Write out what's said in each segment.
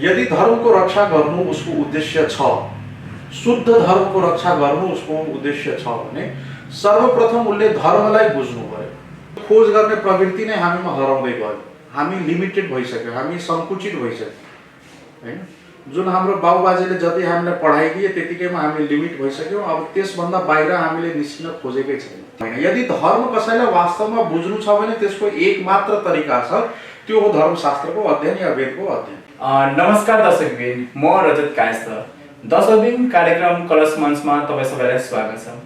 यदि धर्मको रक्षा गर्नु उसको उद्देश्य छ, शुद्ध धर्मको रक्षा गर्नु उसको उद्देश्य छ भने सर्वप्रथम उसले धर्मलाई बुझ्नु पर्यो। खोज गर्ने प्रवृत्ति नै हामीमा हराउँदै गयो, हामी लिमिटेड भइसक्यो, हामी संकुचित भइसक्यो हैन। जुन हाम्रो बाबुबाजेले जति हामीलाई पढाइदिए त्यतिकैमा हामी लिमिट भइसक्यौँ। अब त्यसभन्दा बाहिर हामीले निस्किन खोजेकै छैन। यदि धर्म कसैलाई वास्तवमा बुझ्नु छ भने त्यसको एक मात्र तरिका छ, त्यो हो धर्मशास्त्रको अध्ययन या वेदको अध्ययन। नमस्कार दर्शकबिन, म रजत कायस्थ। दर्शकबिन कार्यक्रम कलश मञ्चमा तपाईँ सबैलाई स्वागत छ।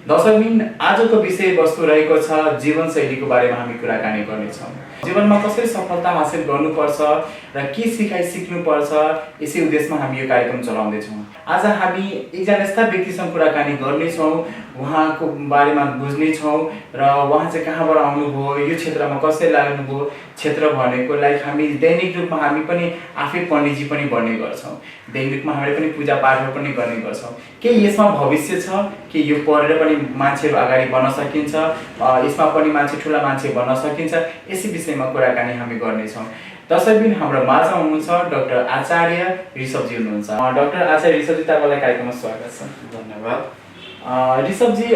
दर्शकबिन, आजको विषय वस्तु रहेको छ जीवनशैलीको बारेमा हामी कुराकानी गर्नेछौँ। जीवनमा कसरी सफलता हासिल गर्नुपर्छ र के सिकाइ सिक्नुपर्छ, यसै उद्देश्यमा हामी यो कार्यक्रम चलाउँदैछौँ। आज हामी एकजना यस्ता व्यक्तिसँग कुराकानी गर्नेछौँ, उहाँको बारेमा बुझ्नेछौँ र उहाँ चाहिँ कहाँबाट आउनुभयो, यो क्षेत्रमा कसरी लाग्नुभयो। क्षेत्र भनेको लाइक हामी दैनिक रूपमा हामी पनि आफै पण्डितजी पनि बन्ने गर्छौँ, दैनिक रूपमा हामीले पनि पूजापाठहरू पनि गर्ने गर्छौँ। के यसमा भविष्य छ कि यो पढेर पनि मान्छेहरू अगाडि बढ्न सकिन्छ, यसमा पनि मान्छे ठुला मान्छे बन्न सकिन्छ, यसै विषयमा कुराकानी हामी गर्नेछौँ। दर्शकबिन, हाम्रो माझमा हुनुहुन्छ डाक्टर आचार्य ऋषभजी हुनुहुन्छ। डाक्टर आचार्य ऋषभजी, तपाईँलाई कार्यक्रममा स्वागत छ। धन्यवाद। ऋषभजी,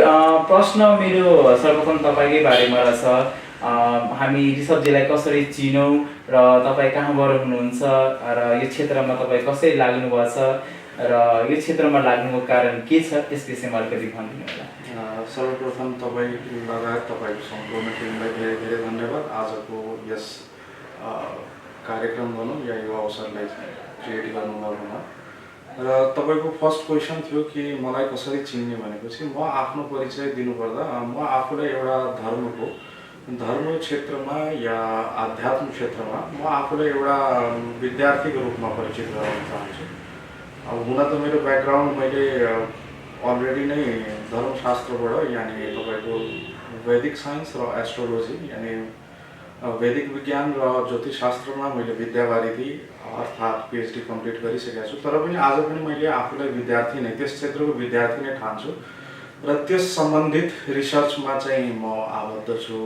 प्रश्न मेरो सर्वप्रथम तपाईँकै बारेमा रहेछ। हामी ऋषभजीलाई कसरी चिनौँ र तपाईँ कहाँबाट हुनुहुन्छ र यो क्षेत्रमा तपाईँ कसरी लाग्नुभएको छ र यो क्षेत्रमा लाग्नुको कारण के छ, यस विषयमा अलिकति भनिदिनु होला। सर्वप्रथम तपाईँ लगायत तपाईँको सम्पूर्ण टिमलाई धेरै धेरै धन्यवाद आजको यस कार्यक्रम भनौँ या यो अवसरलाई क्रिएट गर्नुभएकोमा। र तपाईँको फर्स्ट क्वेसन थियो कि मलाई कसरी चिन्ने भनेपछि म आफ्नो परिचय दिनुपर्दा म आफूलाई एउटा धर्म क्षेत्रमा या आध्यात्म क्षेत्रमा म आफूलाई एउटा विद्यार्थीको रूपमा परिचित गराउन चाहन्छु। अब हुन त मेरो ब्याकग्राउन्ड मैले अलरेडी नै धर्मशास्त्रबाट यानि तपाईँको वैदिक साइन्स र एस्ट्रोलोजी यानि वैदिक विज्ञान र ज्योतिषशास्त्रमा मैले विद्यावारिधि अर्थात् पिएचडी कम्प्लिट गरिसकेको छु। तर पनि आज पनि मैले आफूलाई विद्यार्थी नै, त्यस क्षेत्रको विद्यार्थी नै ठान्छु र त्यस सम्बन्धित रिसर्चमा चाहिँ म आबद्ध छु।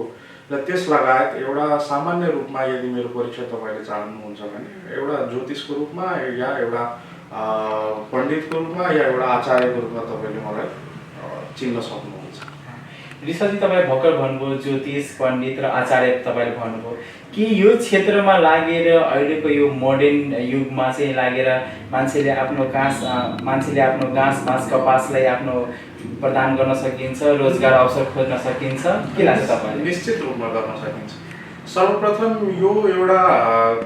र त्यस लगायत एउटा सामान्य रूपमा यदि मेरो परिचय तपाईँले चाहनुहुन्छ भने एउटा ज्योतिषको रूपमा या एउटा पण्डितको रूपमा या एउटा आचार्यको रूपमा तपाईँले मलाई चिन्न सक्नुहुन्छ। ऋषभजी, तपाईँ भर्खर भन्नुभयो ज्योतिष, पण्डित र आचार्य तपाईँले भन्नुभयो कि यो क्षेत्रमा लागेर अहिलेको यो मोडर्न युगमा चाहिँ लागेर मान्छेले आफ्नो घाँस बाँस कपासलाई आफ्नो प्रदान गर्न सकिन्छ, रोजगार अवसर खोज्न सकिन्छ, के लाग्छ तपाईँलाई? निश्चित रूपमा गर्न सकिन्छ। सर्वप्रथम यो एउटा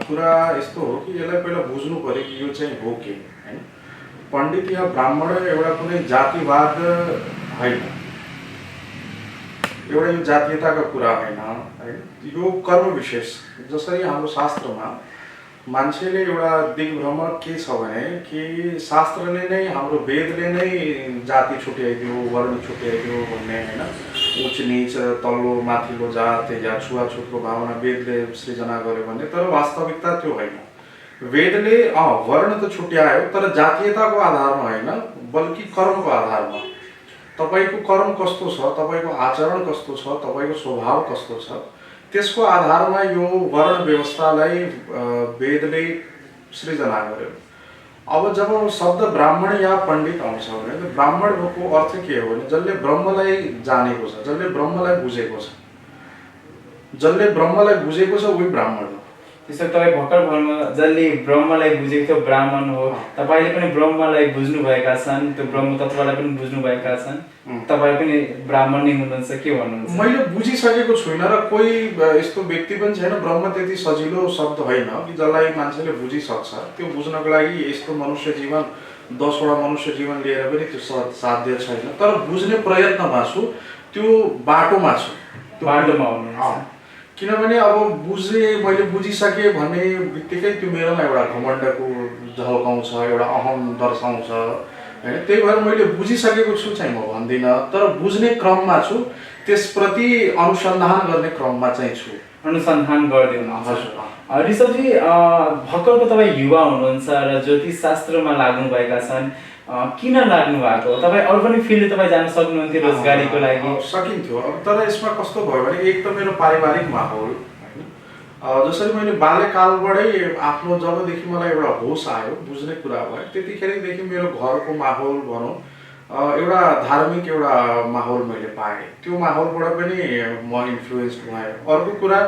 कुरा यस्तो हो कि यसलाई पहिला बुझ्नु पर्यो कि यो चाहिँ हो के हैन। पण्डित या ब्राह्मण एउटा कुनै जातिवाद होइन, एउटा यो जातीयताको कुरा होइन है, यो कर्म विशेष। जसरी हाम्रो शास्त्रमा मान्छेले एउटा दिग्भ्रम के छ भने कि शास्त्रले नै, हाम्रो वेदले नै जाति छुट्याइदियो, वर्ण छुट्याइदियो भन्ने होइन, उच्च नीच तल्लो माथिल्लो जात या छुवाछुतको भावना वेदले सृजना गर्यो भन्ने। तर वास्तविकता त्यो होइन। वेदले वर्ण त छुट्यायो तर जातीयताको आधारमा होइन, बल्कि कर्मको आधारमा। तपाईँको कर्म कस्तो छ, तपाईँको आचरण कस्तो छ, तपाईँको स्वभाव कस्तो छ, त्यसको आधारमा यो वर्ण व्यवस्थालाई वेदले सृजना गर्यो। अब जब शब्द ब्राह्मण या पण्डित आउँछ भने ब्राह्मणको अर्थ के हो भने जसले ब्रह्मलाई जानेको छ, जसले ब्रह्मलाई बुझेको छ, उही ब्राह्मण हो। त्यसो तपाईँ भर्खर भन्नुभयो जसले ब्रह्मलाई बुझेको थियो ब्राह्मण हो। तपाईँले पनि ब्रह्मलाई बुझ्नुभएका छन्, त्यो ब्रह्म तत्त्वलाई पनि बुझ्नुभएका छन्, तपाईँ पनि ब्राह्मण नै हुनुहुन्छ, के भन्नुहुन्छ? मैले बुझिसकेको छुइनँ र कोही यस्तो व्यक्ति पनि छैन। ब्रह्म त्यति सजिलो शब्द होइन कि जसलाई मान्छेले बुझिसक्छ। त्यो बुझ्नको लागि यस्तो मनुष्य जीवन 10वटा मनुष्य जीवन लिएर पनि त्यो साध्य छैन। तर बुझ्ने प्रयत्नमा छु, त्यो बाटोमा छु, बाटोमा हुनुहुन्छ। किनभने अब मैले बुझिसकेँ भन्ने बित्तिकै त्यो मेरोमा एउटा घमण्डको झल्काउँछ, एउटा अहम दर्शाउँछ हैन। त्यही भएर मैले बुझिसकेको छु चाहिँ म भन्दिनँ, तर बुझ्ने क्रममा छु, त्यसप्रति अनुसन्धान गर्ने क्रममा चाहिँ छु। अनुसन्धान गर्दै हुनुहुन्छ। हजुर। ऋषभजी, भर्खरको तपाईँ युवा हुनुहुन्छ र ज्योतिष शास्त्रमा लाग्नुभएका छन्, किन लाग्नु भएको? तपाईँ अरू पनि फिल्ड तपाईँ जान सक्नुहुन्थ्यो रोजगारीको लागि? सकिन्थ्यो। अब तर यसमा कस्तो भयो भने एक त मेरो पारिवारिक माहौल हैन, जसरी मैले बाल्यकालबाटै आफ्नो जबदेखि मलाई एउटा होस आयो बुझ्ने कुरा भयो त्यतिखेरैदेखि मेरो घरको माहौल भनौँ एउटा धार्मिक एउटा माहौल मैले पाएँ। त्यो माहौलबाट पनि म इन्फ्लुएन्स्ड भएँ। अर्को कुरा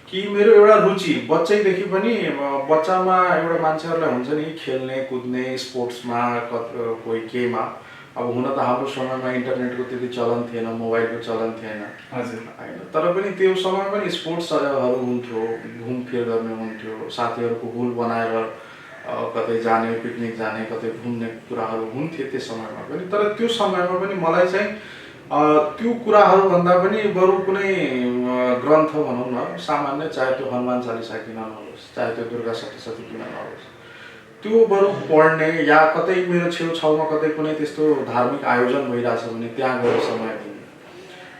कि मेरो एउटा रुचि बच्चैदेखि पनि बच्चामा एउटा मान्छेहरूलाई हुन्छ नि खेल्ने कुद्ने स्पोर्ट्समा कोही केमा। अब हुन त हाम्रो समयमा इन्टरनेटको त्यति चलन थिएन, मोबाइलको चलन थिएन होइन, तर पनि त्यो समय पनि स्पोर्ट्सहरू हुन्थ्यो, घुमफिर गर्ने हुन्थ्यो, साथीहरूको हुल बनाएर कतै जाने, पिकनिक जाने, कतै घुम्ने कुराहरू हुन्थे त्यो समयमा पनि। तर त्यो समयमा पनि मलाई चाहिँ त्यो कुराहरूभन्दा पनि बरु कुनै ग्रन्थ भनौँ न सामान्य, चाहे त्यो हनुमान चालिसा किन नहोस्, चाहे त्यो दुर्गा सप्तशती किन नहोस्, त्यो बरु पढ्ने या कतै मेरो छेउछाउमा कतै कुनै त्यस्तो धार्मिक आयोजन भइरहेछ भने त्यहाँ गएर समय दिने,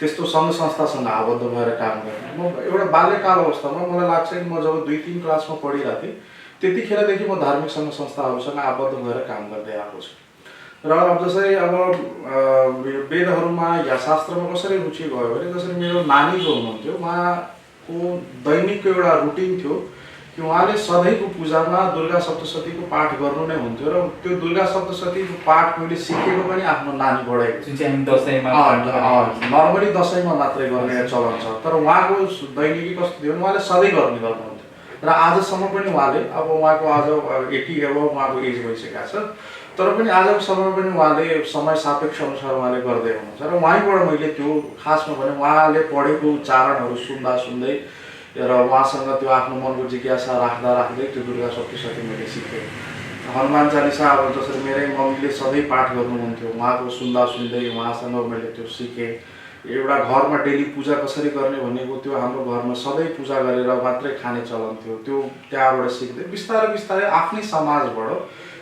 त्यस्तो सङ्घ संस्थासँग आबद्ध भएर काम गर्ने। म एउटा बाल्यकाल अवस्थामा मलाई लाग्छ कि म जब 2-3 क्लासमा पढिरहेको थिएँ त्यतिखेरदेखि म धार्मिक सङ्घ संस्थाहरूसँग आबद्ध भएर काम गर्दै आएको छु। र अब जसरी अब वेदहरूमा या शास्त्रमा कसरी रुचि गयो भने जसरी मेरो नानी जो हुनुहुन्थ्यो उहाँको दैनिकको एउटा रुटिन थियो कि उहाँले सधैँको पूजामा दुर्गा सप्तशतीको पाठ गर्नु नै हुन्थ्यो। र त्यो दुर्गा सप्तशतीको पाठ मैले सिकेको पनि आफ्नो नानीबाटै। नर्मली दसैँमा मात्रै गर्ने चलन छ, तर उहाँको दैनिकी कस्तो थियो भने उहाँले सधैँ गर्नुहुन्थ्यो र आजसम्म पनि उहाँले, अब उहाँको आज 80 एबभ उहाँको एज भइसकेको छ, तर पनि आजको समयमा पनि उहाँले समय सापेक्ष अनुसार उहाँले गर्दै हुनुहुन्छ। र उहाँबाट मैले त्यो खासमा भने उहाँले पढेको उच्चारणहरू सुन्दा सुन्दै र उहाँसँग त्यो आफ्नो मनको जिज्ञासा राख्दा राख्दै त्यो दुर्गा सप्तशती मैले सिकेँ। हनुमान चालिसा अब जसरी मेरै मम्मीले सधैँ पाठ गर्नुहुन्थ्यो, उहाँको सुन्दा सुन्दै उहाँसँग मैले त्यो सिकेँ। एउटा घरमा डेली पूजा कसरी गर्ने भनेको त्यो हाम्रो घरमा सधैँ पूजा गरेर मात्रै खाने चलन थियो, त्यो त्यहाँबाट सिक्दै बिस्तारै बिस्तारै आफ्नै समाजबाट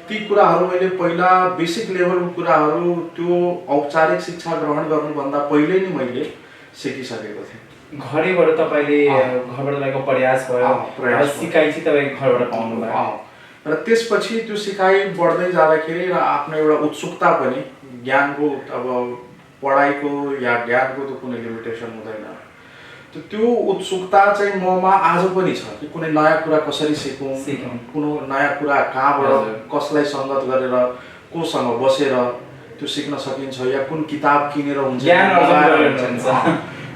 ती कुराहरू मैले पहिला बेसिक लेभलको कुराहरू त्यो औपचारिक शिक्षा ग्रहण गर्नुभन्दा पहिल्यै नै मैले सिकिसकेको थिएँ। घरैबाट तपाईँले घरबाट तपाईँको प्रयास भयो, सिकाइ चाहिँ तपाईँको घरबाट पाउनु भयो र त्यसपछि त्यो सिकाइ बढ्दै जाँदाखेरि र आफ्नो एउटा उत्सुकता पनि ज्ञानको, अब पढाइको या ज्ञानको त कुनै लिमिटेसन हुँदैन, त्यो उत्सुकता चाहिँ ममा आज पनि छ कि कुनै नयाँ कुरा कसरी सिकौँ, कुनै नयाँ कुरा कहाँबाट कसलाई सङ्गत गरेर कोसँग बसेर त्यो सिक्न सकिन्छ या कुन किताब किनेर हुन्छ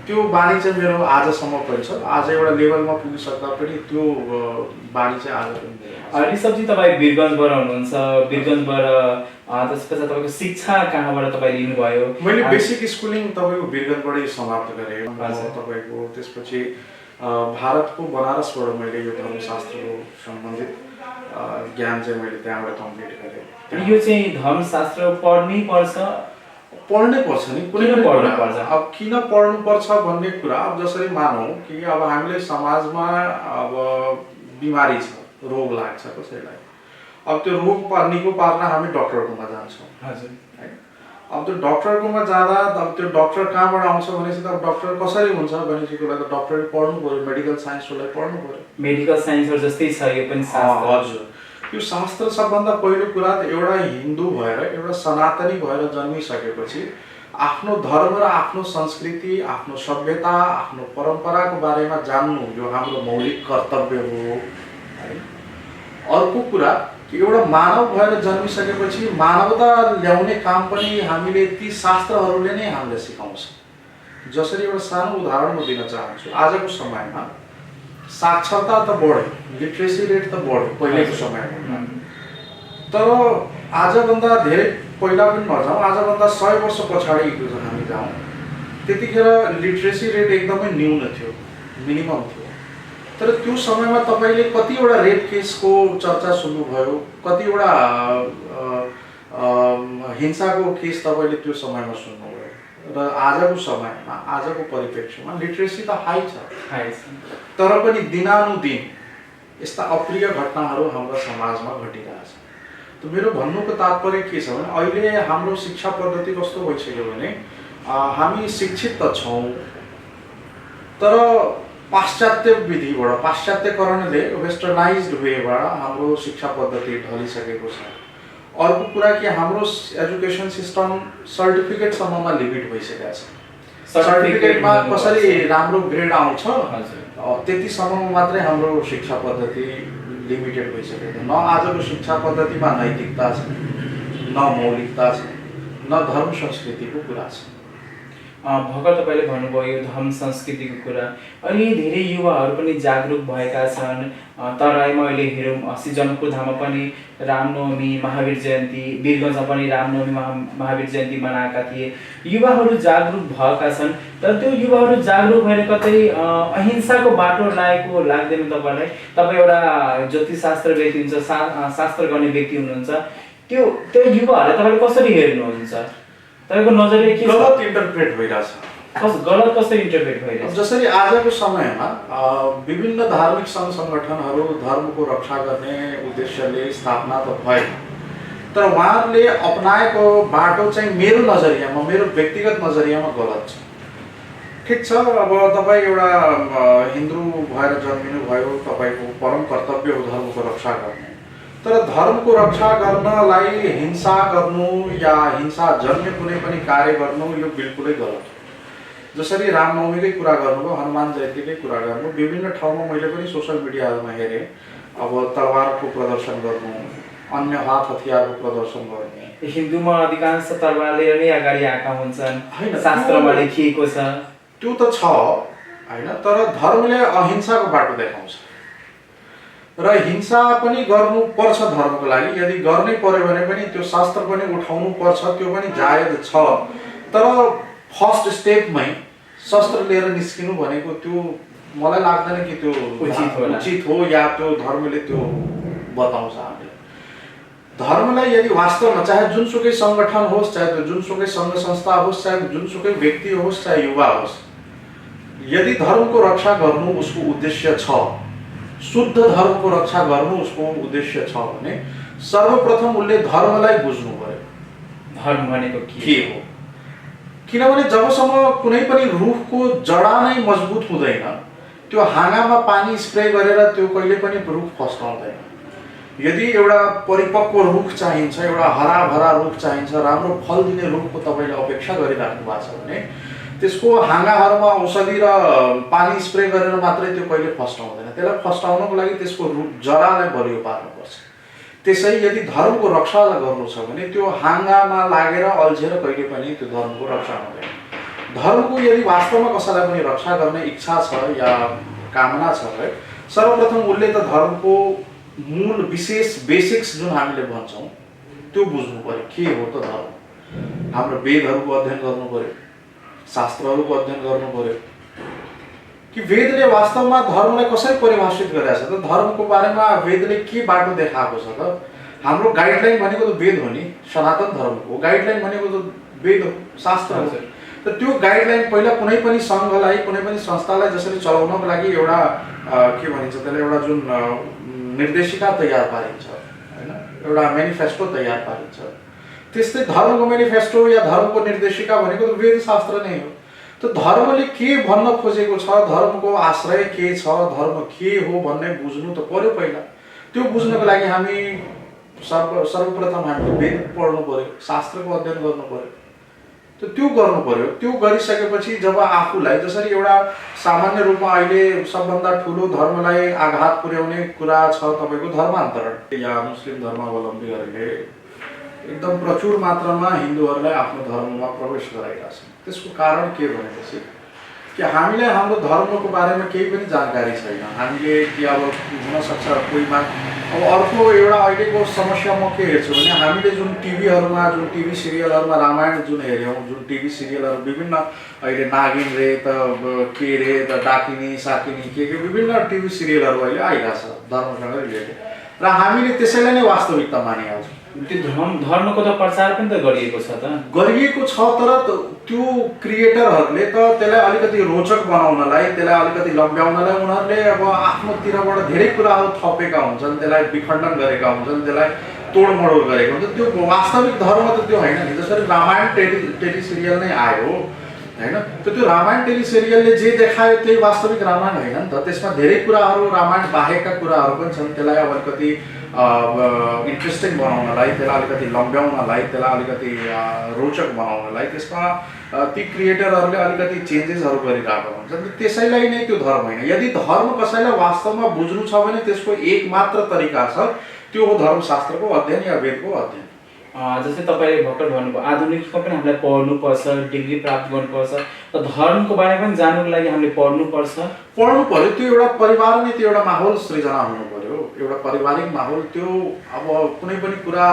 त्यो बानी चाहिँ मेरो आजसम्म पनि छ। आज एउटा लेभलमा पुगिसक्दा पनि त्यो बानी चाहिँ आज पनि। ऋषभ जी तपाईँ वीरगञ्जबाट हुनुहुन्छ, वीरगञ्जबाट त्यसपछि तपाईँको शिक्षा कहाँबाट तपाईँ लिनुभयो? मैले बेसिक स्कुलिङ तपाईँको वीरगञ्जबाटै समाप्त गरेँ। तपाईँको त्यसपछि भारतको बनारसबाट मैले यो धर्मशास्त्रको सम्बन्धित ज्ञान चाहिँ मैले त्यहाँबाट कम्प्लिट गरेँ। यो चाहिँ धर्मशास्त्र पढ्नै पर्छ? पढ्नै पर्छ नि, कुनै पढ्नु पर्छ। अब किन पढ्नुपर्छ भन्ने कुरा, अब जसरी मानौँ कि अब हामीले समाजमा अब बिमारी छ, रोग लाग्छ कसैलाई, अब त्यो रोग निको पार्न हामी डक्टरकोमा जान्छौँ है। अब त्यो डक्टरकोमा जाँदा अब त्यो डक्टर कहाँबाट आउँछ भनेपछि त अब डक्टर कसरी हुन्छ भनेपछि त डक्टरले पढ्नु पऱ्यो, मेडिकल साइन्सहरूलाई पढ्नु पऱ्यो। मेडिकल साइन्सहरू जस्तै छ यो पनि शास्त्र। हजुर, यो शास्त्र सबभन्दा पहिलो कुरा त एउटा हिन्दू भएर, एउटा सनातनी भएर जन्मिसकेपछि आफ्नो धर्म र आफ्नो संस्कृति, आफ्नो सभ्यता, आफ्नो परम्पराको बारेमा जान्नु यो हाम्रो मौलिक कर्तव्य हो है। अर्को कुरा कि एउटा मानव भएर जन्मिसकेपछि मानवता ल्याउने काम पनि हामीले ती शास्त्रहरूले नै हामीलाई सिकाउँछ। जसरी एउटा सानो उदाहरण म दिन चाहन्छु। आजको समयमा साक्षरता त बढ्यो, लिट्रेसी रेट त बढ्यो पहिलेको समयमा, तर आजभन्दा धेरै पहिला पनि नजाउँ, आजभन्दा 100 वर्ष पछाडि हामी जाउँ, त्यतिखेर लिट्रेसी रेट एकदमै न्यून थियो, मिनिमम थियो। तर त्यो समयमा तपाईँले कतिवटा रेप केसको चर्चा सुन्नुभयो, कतिवटा हिंसाको केस तपाईँले त्यो समयमा सुन्नुभयो। र आजको समयमा, आजको परिप्रेक्ष्यमा लिट्रेसी त हाई छ, तर पनि दिनानुदिन यस्ता अप्रिय घटनाहरू हाम्रो समाजमा घटिरहेछ। त मेरो भन्नुको तात्पर्य के छ भने अहिले हाम्रो शिक्षा पद्धति कस्तो भइसक्यो भने हामी शिक्षित त छौँ, तर पाश्चात्य विधिबाट, पाश्चात्यकरणले वेस्टर्नाइज्ड वेबाट हाम्रो शिक्षा पद्धति ढलिसकेको छ। अर्को कुरा कि हाम्रो एजुकेसन सिस्टम सर्टिफिकेटसम्ममा लिमिट भइसकेको छ। सर्टिफिकेटमा कसरी राम्रो ग्रेड आउँछ त्यतिसम्म मात्रै हाम्रो शिक्षा पद्धति लिमिटेड भइसकेको छ। न आजको शिक्षा पद्धतिमा नैतिकता छ, न मौलिकता छ, न धर्म संस्कृतिको कुरा छ। भर्खर तपाईँले भन्नुभयो यो धर्म संस्कृतिको कुरा। अहिले धेरै युवाहरू पनि जागरुक भएका छन्। तराईमा अहिले हेरौँ जनकपुर धाममा पनि रामनवमी, महावीर जयन्ती, वीरगञ्जमा पनि रामनवमी, महावीर जयन्ती मनाएका थिए। युवाहरू जागरुक भएका छन्, तर त्यो युवाहरू जागरुक भएर कतै अहिंसाको बाटो लागेको लाग्दैन तपाईँलाई? तपाईँ एउटा ज्योतिषशास्त्र व्यक्ति हुनुहुन्छ, शास्त्र गर्ने व्यक्ति हुनुहुन्छ, त्यो युवाहरूलाई तपाईँले कसरी हेर्नुहुन्छ? तपाईँको नजरिया के छ? गलत इन्टरप्रेट भइरहेछ। गलत कसरी इन्टरप्रेट भइरहेछ? जसरी आजको समयमा विभिन्न धार्मिक सङ्घ सङ्गठनहरू धर्मको रक्षा गर्ने उद्देश्यले स्थापना त भए, तर उहाँहरूले अपनाएको बाटो चाहिँ मेरो नजरियामा, मेरो व्यक्तिगत नजरियामा गलत छ। ठिक छ, अब तपाईँ एउटा हिन्दू भएर जन्मिनु भयो, तपाईँको परम कर्तव्य हो धर्मको रक्षा गर्ने, तर धर्मको रक्षा गर्नलाई हिंसा गर्नु या हिंसा जन्य कुनै पनि कार्य गर्नु यो बिल्कुलै गलत हो। जसरी रामनवमीकै कुरा गर्नुभयो, हनुमान जयन्तीकै कुरा गर्नु, विभिन्न ठाउँमा मैले पनि सोसियल मिडियाहरूमा हेरेँ, अब तलवारको प्रदर्शन गर्नु, अन्य हात हतियारको प्रदर्शन गर्ने। हिन्दूमा अधिकांश तलवार लिएर नै अगाडि आएका हुन्छन्, शास्त्रमा लेखिएको छ। त्यो त छ होइन, तर धर्मले अहिंसाको बाटो देखाउँछ र हिंसा पनि गर्नुपर्छ धर्मको लागि। यदि गर्नै पर्यो भने पनि त्यो शास्त्र पनि उठाउनु पर्छ, त्यो पनि जायज छ। तर फर्स्ट स्टेपमै शस्त्र लिएर निस्किनु भनेको त्यो मलाई लाग्दैन कि त्यो उचित हो या त्यो धर्मले त्यो बताउँछ हामीले। धर्मलाई यदि वास्तवमा चाहे जुनसुकै सङ्गठन होस्, चाहे त्यो जुनसुकै सङ्घ संस्था होस्, चाहे जुनसुकै व्यक्ति होस्, चाहे युवा होस्, यदि धर्मको रक्षा गर्नु उसको उद्देश्य छ, शुद्ध धर्मको रक्षा गर्नु उसको उद्देश्य छ भने सर्वप्रथम उसले धर्मलाई बुझ्नु पर्यो। धर्म भनेको के हो? किनभने जबसम्म कुनै पनि रुखको जडा नै मजबुत हुँदैन, त्यो हाँगामा पानी स्प्रे गरेर त्यो कहिले पनि रुख फस्टाउँदैन। यदि एउटा परिपक्व रुख चाहिन्छ, एउटा हराभरा रुख चाहिन्छ, राम्रो फल दिने रुखको तपाईँले अपेक्षा गरिराख्नु भएको छ भने त्यसको हाँगाहरूमा औषधि र पानी स्प्रे गरेर मात्रै त्यो कहिले फस्टाउँदैन। त्यसलाई फस्टाउनको लागि त्यसको रुख जरालाई बलियो पार्नुपर्छ। त्यसै यदि धर्मको रक्षा गर्नु छ भने त्यो हाँगामा लागेर अल्झेर कहिले पनि त्यो धर्मको रक्षा हुँदैन। धर्मको यदि वास्तवमा कसैलाई पनि रक्षा गर्ने इच्छा छ या कामना छ है, सर्वप्रथम उसले त धर्मको मूल विशेष बेसिक्स जुन हामीले भन्छौँ त्यो बुझ्नु पर्यो। के हो त धर्म? हाम्रो वेदहरूको अध्ययन गर्नु पर्यो, शास्त्रहरूको अध्ययन गर्नु पर्यो कि वेदले वास्तवमा धर्मलाई कसरी परिभाषित गरेको छ त, धर्मको बारेमा वेदले के बाटो देखाएको छ त। हाम्रो गाइडलाइन भनेको त वेद हो नि, सनातन धर्मको गाइडलाइन भनेको त वेद हो, शास्त्र हो। त त्यो गाइडलाइन पहिला कुनै पनि सङ्घलाई, कुनै पनि संस्थालाई जसरी चलाउनको लागि एउटा के भनिन्छ त्यसलाई, एउटा जुन निर्देशिका तयार पारिन्छ होइन, एउटा मेनिफेस्टो तयार पारिन्छ, त्यस्तै धर्मको मेनिफेस्टो या धर्मको निर्देशिका भनेको त वेद शास्त्र नै हो। त धर्मले के भन्न खोजेको छ, धर्मको आश्रय के छ, धर्म के हो भन्ने बुझ्नु त पर्यो पहिला। त्यो बुझ्नको लागि हामी सर्वप्रथम हामीले वेद पढ्नु पर्यो, शास्त्रको अध्ययन गर्नु पर्यो। त त्यो गर्नु पर्यो। त्यो गरिसकेपछि जब आफूलाई, जसरी एउटा सामान्य रूपमा अहिले सबभन्दा ठुलो धर्मलाई आघात पुर्याउने कुरा छ तपाईँको धर्मान्तरण, या मुस्लिम धर्मावलम्बीहरूले एकदम प्रचुर मात्रामा हिन्दूहरूलाई आफ्नो धर्ममा प्रवेश गराइरहेका छन्। त्यसको कारण के भनेपछि कि हामीलाई हाम्रो धर्मको बारेमा केही पनि जानकारी छैन। हामीले कि अब हुनसक्छ कोहीमा, अब अर्को एउटा अहिलेको समस्या म के हेर्छु भने हामीले जुन टिभीहरूमा, जुन टिभी सिरियलहरूमा रामायण जुन हेऱ्यौँ, जुन टिभी सिरियलहरू विभिन्न अहिले नागिन रे त के रे त डाकिनी साकिनी के विभिन्न टिभी सिरियलहरू अहिले आइरहेछ धर्मसँग रिलेटेड, र हामीले त्यसैलाई नै वास्तविकता मानिहाल्छौँ। त्यो धर्मको त प्रचार पनि त गरिएको छ, गरिएको छ, तर त्यो क्रिएटरहरूले त त्यसलाई अलिकति रोचक बनाउनलाई, त्यसलाई अलिकति लम्ब्याउनलाई उनीहरूले अब आफ्नोतिरबाट धेरै कुराहरू थपेका हुन्छन्, त्यसलाई विखण्डन गरेका हुन्छन्, त्यसलाई तोडमोड गरेको हुन्छ। त्यो वास्तविक धर्म त त्यो होइन नि। जसरी रामायण टेली सिरियल नै आयो, होइन। त्यो रामायण टेलिसिरियलले जे देखायो त्यही वास्तविक रामायण होइन नि त। त्यसमा धेरै कुराहरू रामायण बाहेकका कुराहरू पनि छन्। त्यसलाई अब अलिकति इन्ट्रेस्टिङ बनाउनलाई, त्यसलाई अलिकति लम्ब्याउनलाई, त्यसलाई अलिकति रोचक बनाउनलाई त्यसमा ती क्रिएटरहरूले अलिकति चेन्जेसहरू गरिरहेको हुन्छन्। त्यसैलाई नै त्यो धर्म होइन। यदि धर्म कसैलाई वास्तवमा बुझ्नु छ भने त्यसको एक मात्र तरिका छ, त्यो हो धर्मशास्त्रको अध्ययन या वेदको अध्ययन। जस्तै तपाईँले भर्खर भन्नुभयो आधुनिकमा पनि हामीलाई पढ्नुपर्छ, डिग्री प्राप्त गर्नुपर्छ, र धर्मको बारेमा पनि जान्नुको लागि हामीले पढ्नुपर्छ। पढ्नु पऱ्यो। त्यो एउटा परिवार नै त्यो एउटा माहौल सृजना हुनु पऱ्यो, एउटा पारिवारिक माहौल। त्यो अब कुनै पनि कुरा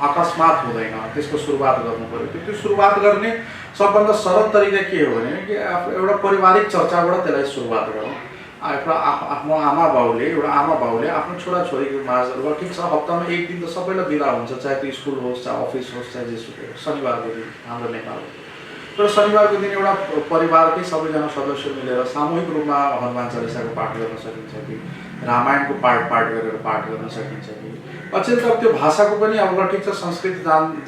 अकस्मात हुँदैन, त्यसको सुरुवात गर्नु पऱ्यो। त्यो सुरुवात गर्ने सबभन्दा सरल तरिका के हो भने कि एउटा पारिवारिक चर्चाबाट त्यसलाई सुरुवात गरौँ। आफ्नो आमा बाउले आफ्नो छोराछोरीको माझमा ठिक छ हप्तामा एक दिन त सबैलाई बिदा हुन्छ, चाहे त्यो स्कुल होस्, चाहे अफिस होस्, चाहे जेसुकै होस्, शनिबारको दिन हाम्रो नेपालको। तर शनिबारको दिन एउटा परिवारकै सबैजना सदस्य मिलेर सामूहिक रूपमा हनुमान चालिसाको पाठ गर्न सकिन्छ कि रामायणको पाठ गरेर पाठ गर्न सकिन्छ कि अचेल त त्यो भाषाको पनि अब ठिक छ संस्कृत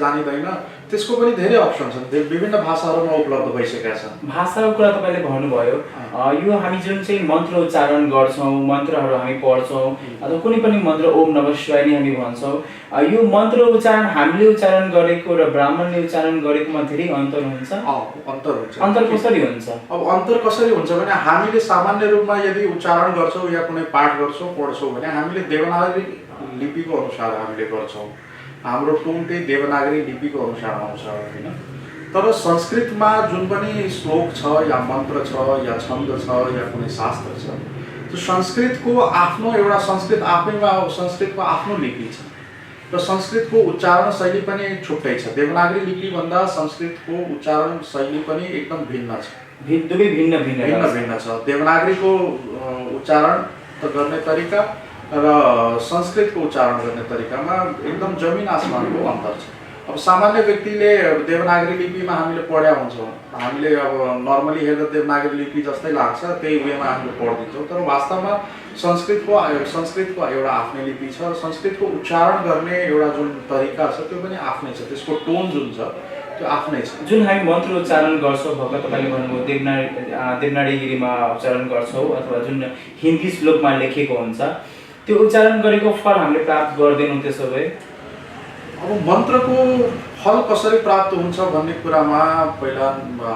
जानिँदैन, त्यसको पनि धेरै अप्सन छन्। विभिन्न भाषाहरूमा उपलब्ध भइसकेका छन्। भाषाको कुरा तपाईँले भन्नुभयो, यो हामी जुन चाहिँ मन्त्र उच्चारण गर्छौँ, मन्त्रहरू हामी पढ्छौँ अथवा कुनै पनि मन्त्र ओम नमः शिवाय नै हामी भन्छौँ, यो मन्त्र उच्चारण हामीले उच्चारण गरेको र ब्राह्मणले उच्चारण गरेकोमा धेरै अन्तर हुन्छ। अन्तर हुन्छ। अन्तर कसरी हुन्छ? अब अन्तर कसरी हुन्छ भने हामीले सामान्य रूपमा यदि उच्चारण गर्छौँ या कुनै पाठ गर्छौँ पढ्छौँ भने हामीले देवनागरी लिपिको अनुसार हामीले गर्छौँ। हाम्रो टोन त्यही देवनागरी लिपिको अनुसार आउँछ होइन। तर संस्कृतमा जुन पनि श्लोक छ या मन्त्र छ या छन्द छ या कुनै शास्त्र छ, त्यो संस्कृतको आफ्नो एउटा संस्कृतको आफ्नो लिपि छ र संस्कृतको उच्चारण शैली पनि छुट्टै छ। देवनागरी लिपिभन्दा संस्कृतको उच्चारण शैली पनि एकदम भिन्न छ। दुवै भिन्न छ। देवनागरीको उच्चारण गर्ने तरिका र संस्कृतको उच्चारण गर्ने तरिकामा एकदम जमिन आसमानको अन्तर छ। अब सामान्य व्यक्तिले देवनागरी लिपिमा हामीले पढ्या हुन्छौँ, हामीले अब नर्मली हेर्दा देवनागरी लिपि जस्तै लाग्छ, त्यही वेमा हामीले पढिदिन्छौँ। तर वास्तवमा संस्कृतको एउटा आफ्नै लिपि छ। संस्कृतको उच्चारण गर्ने एउटा जुन तरिका छ त्यो पनि आफ्नै छ। त्यसको टोन जुन छ त्यो आफ्नै छ। जुन हामी मन्त्र उच्चारण गर्छौँ, भर्खर तपाईँले भन्नुभयो देवनागरीमा उच्चारण गर्छौँ अथवा जुन हिन्दी श्लोकमा लेखेको हुन्छ, त्यो उच्चारण गरेको फल हामीले प्राप्त गर्दैनौँ। त्यसो भए अब मन्त्रको फल कसरी प्राप्त हुन्छ भन्ने कुरामा पहिला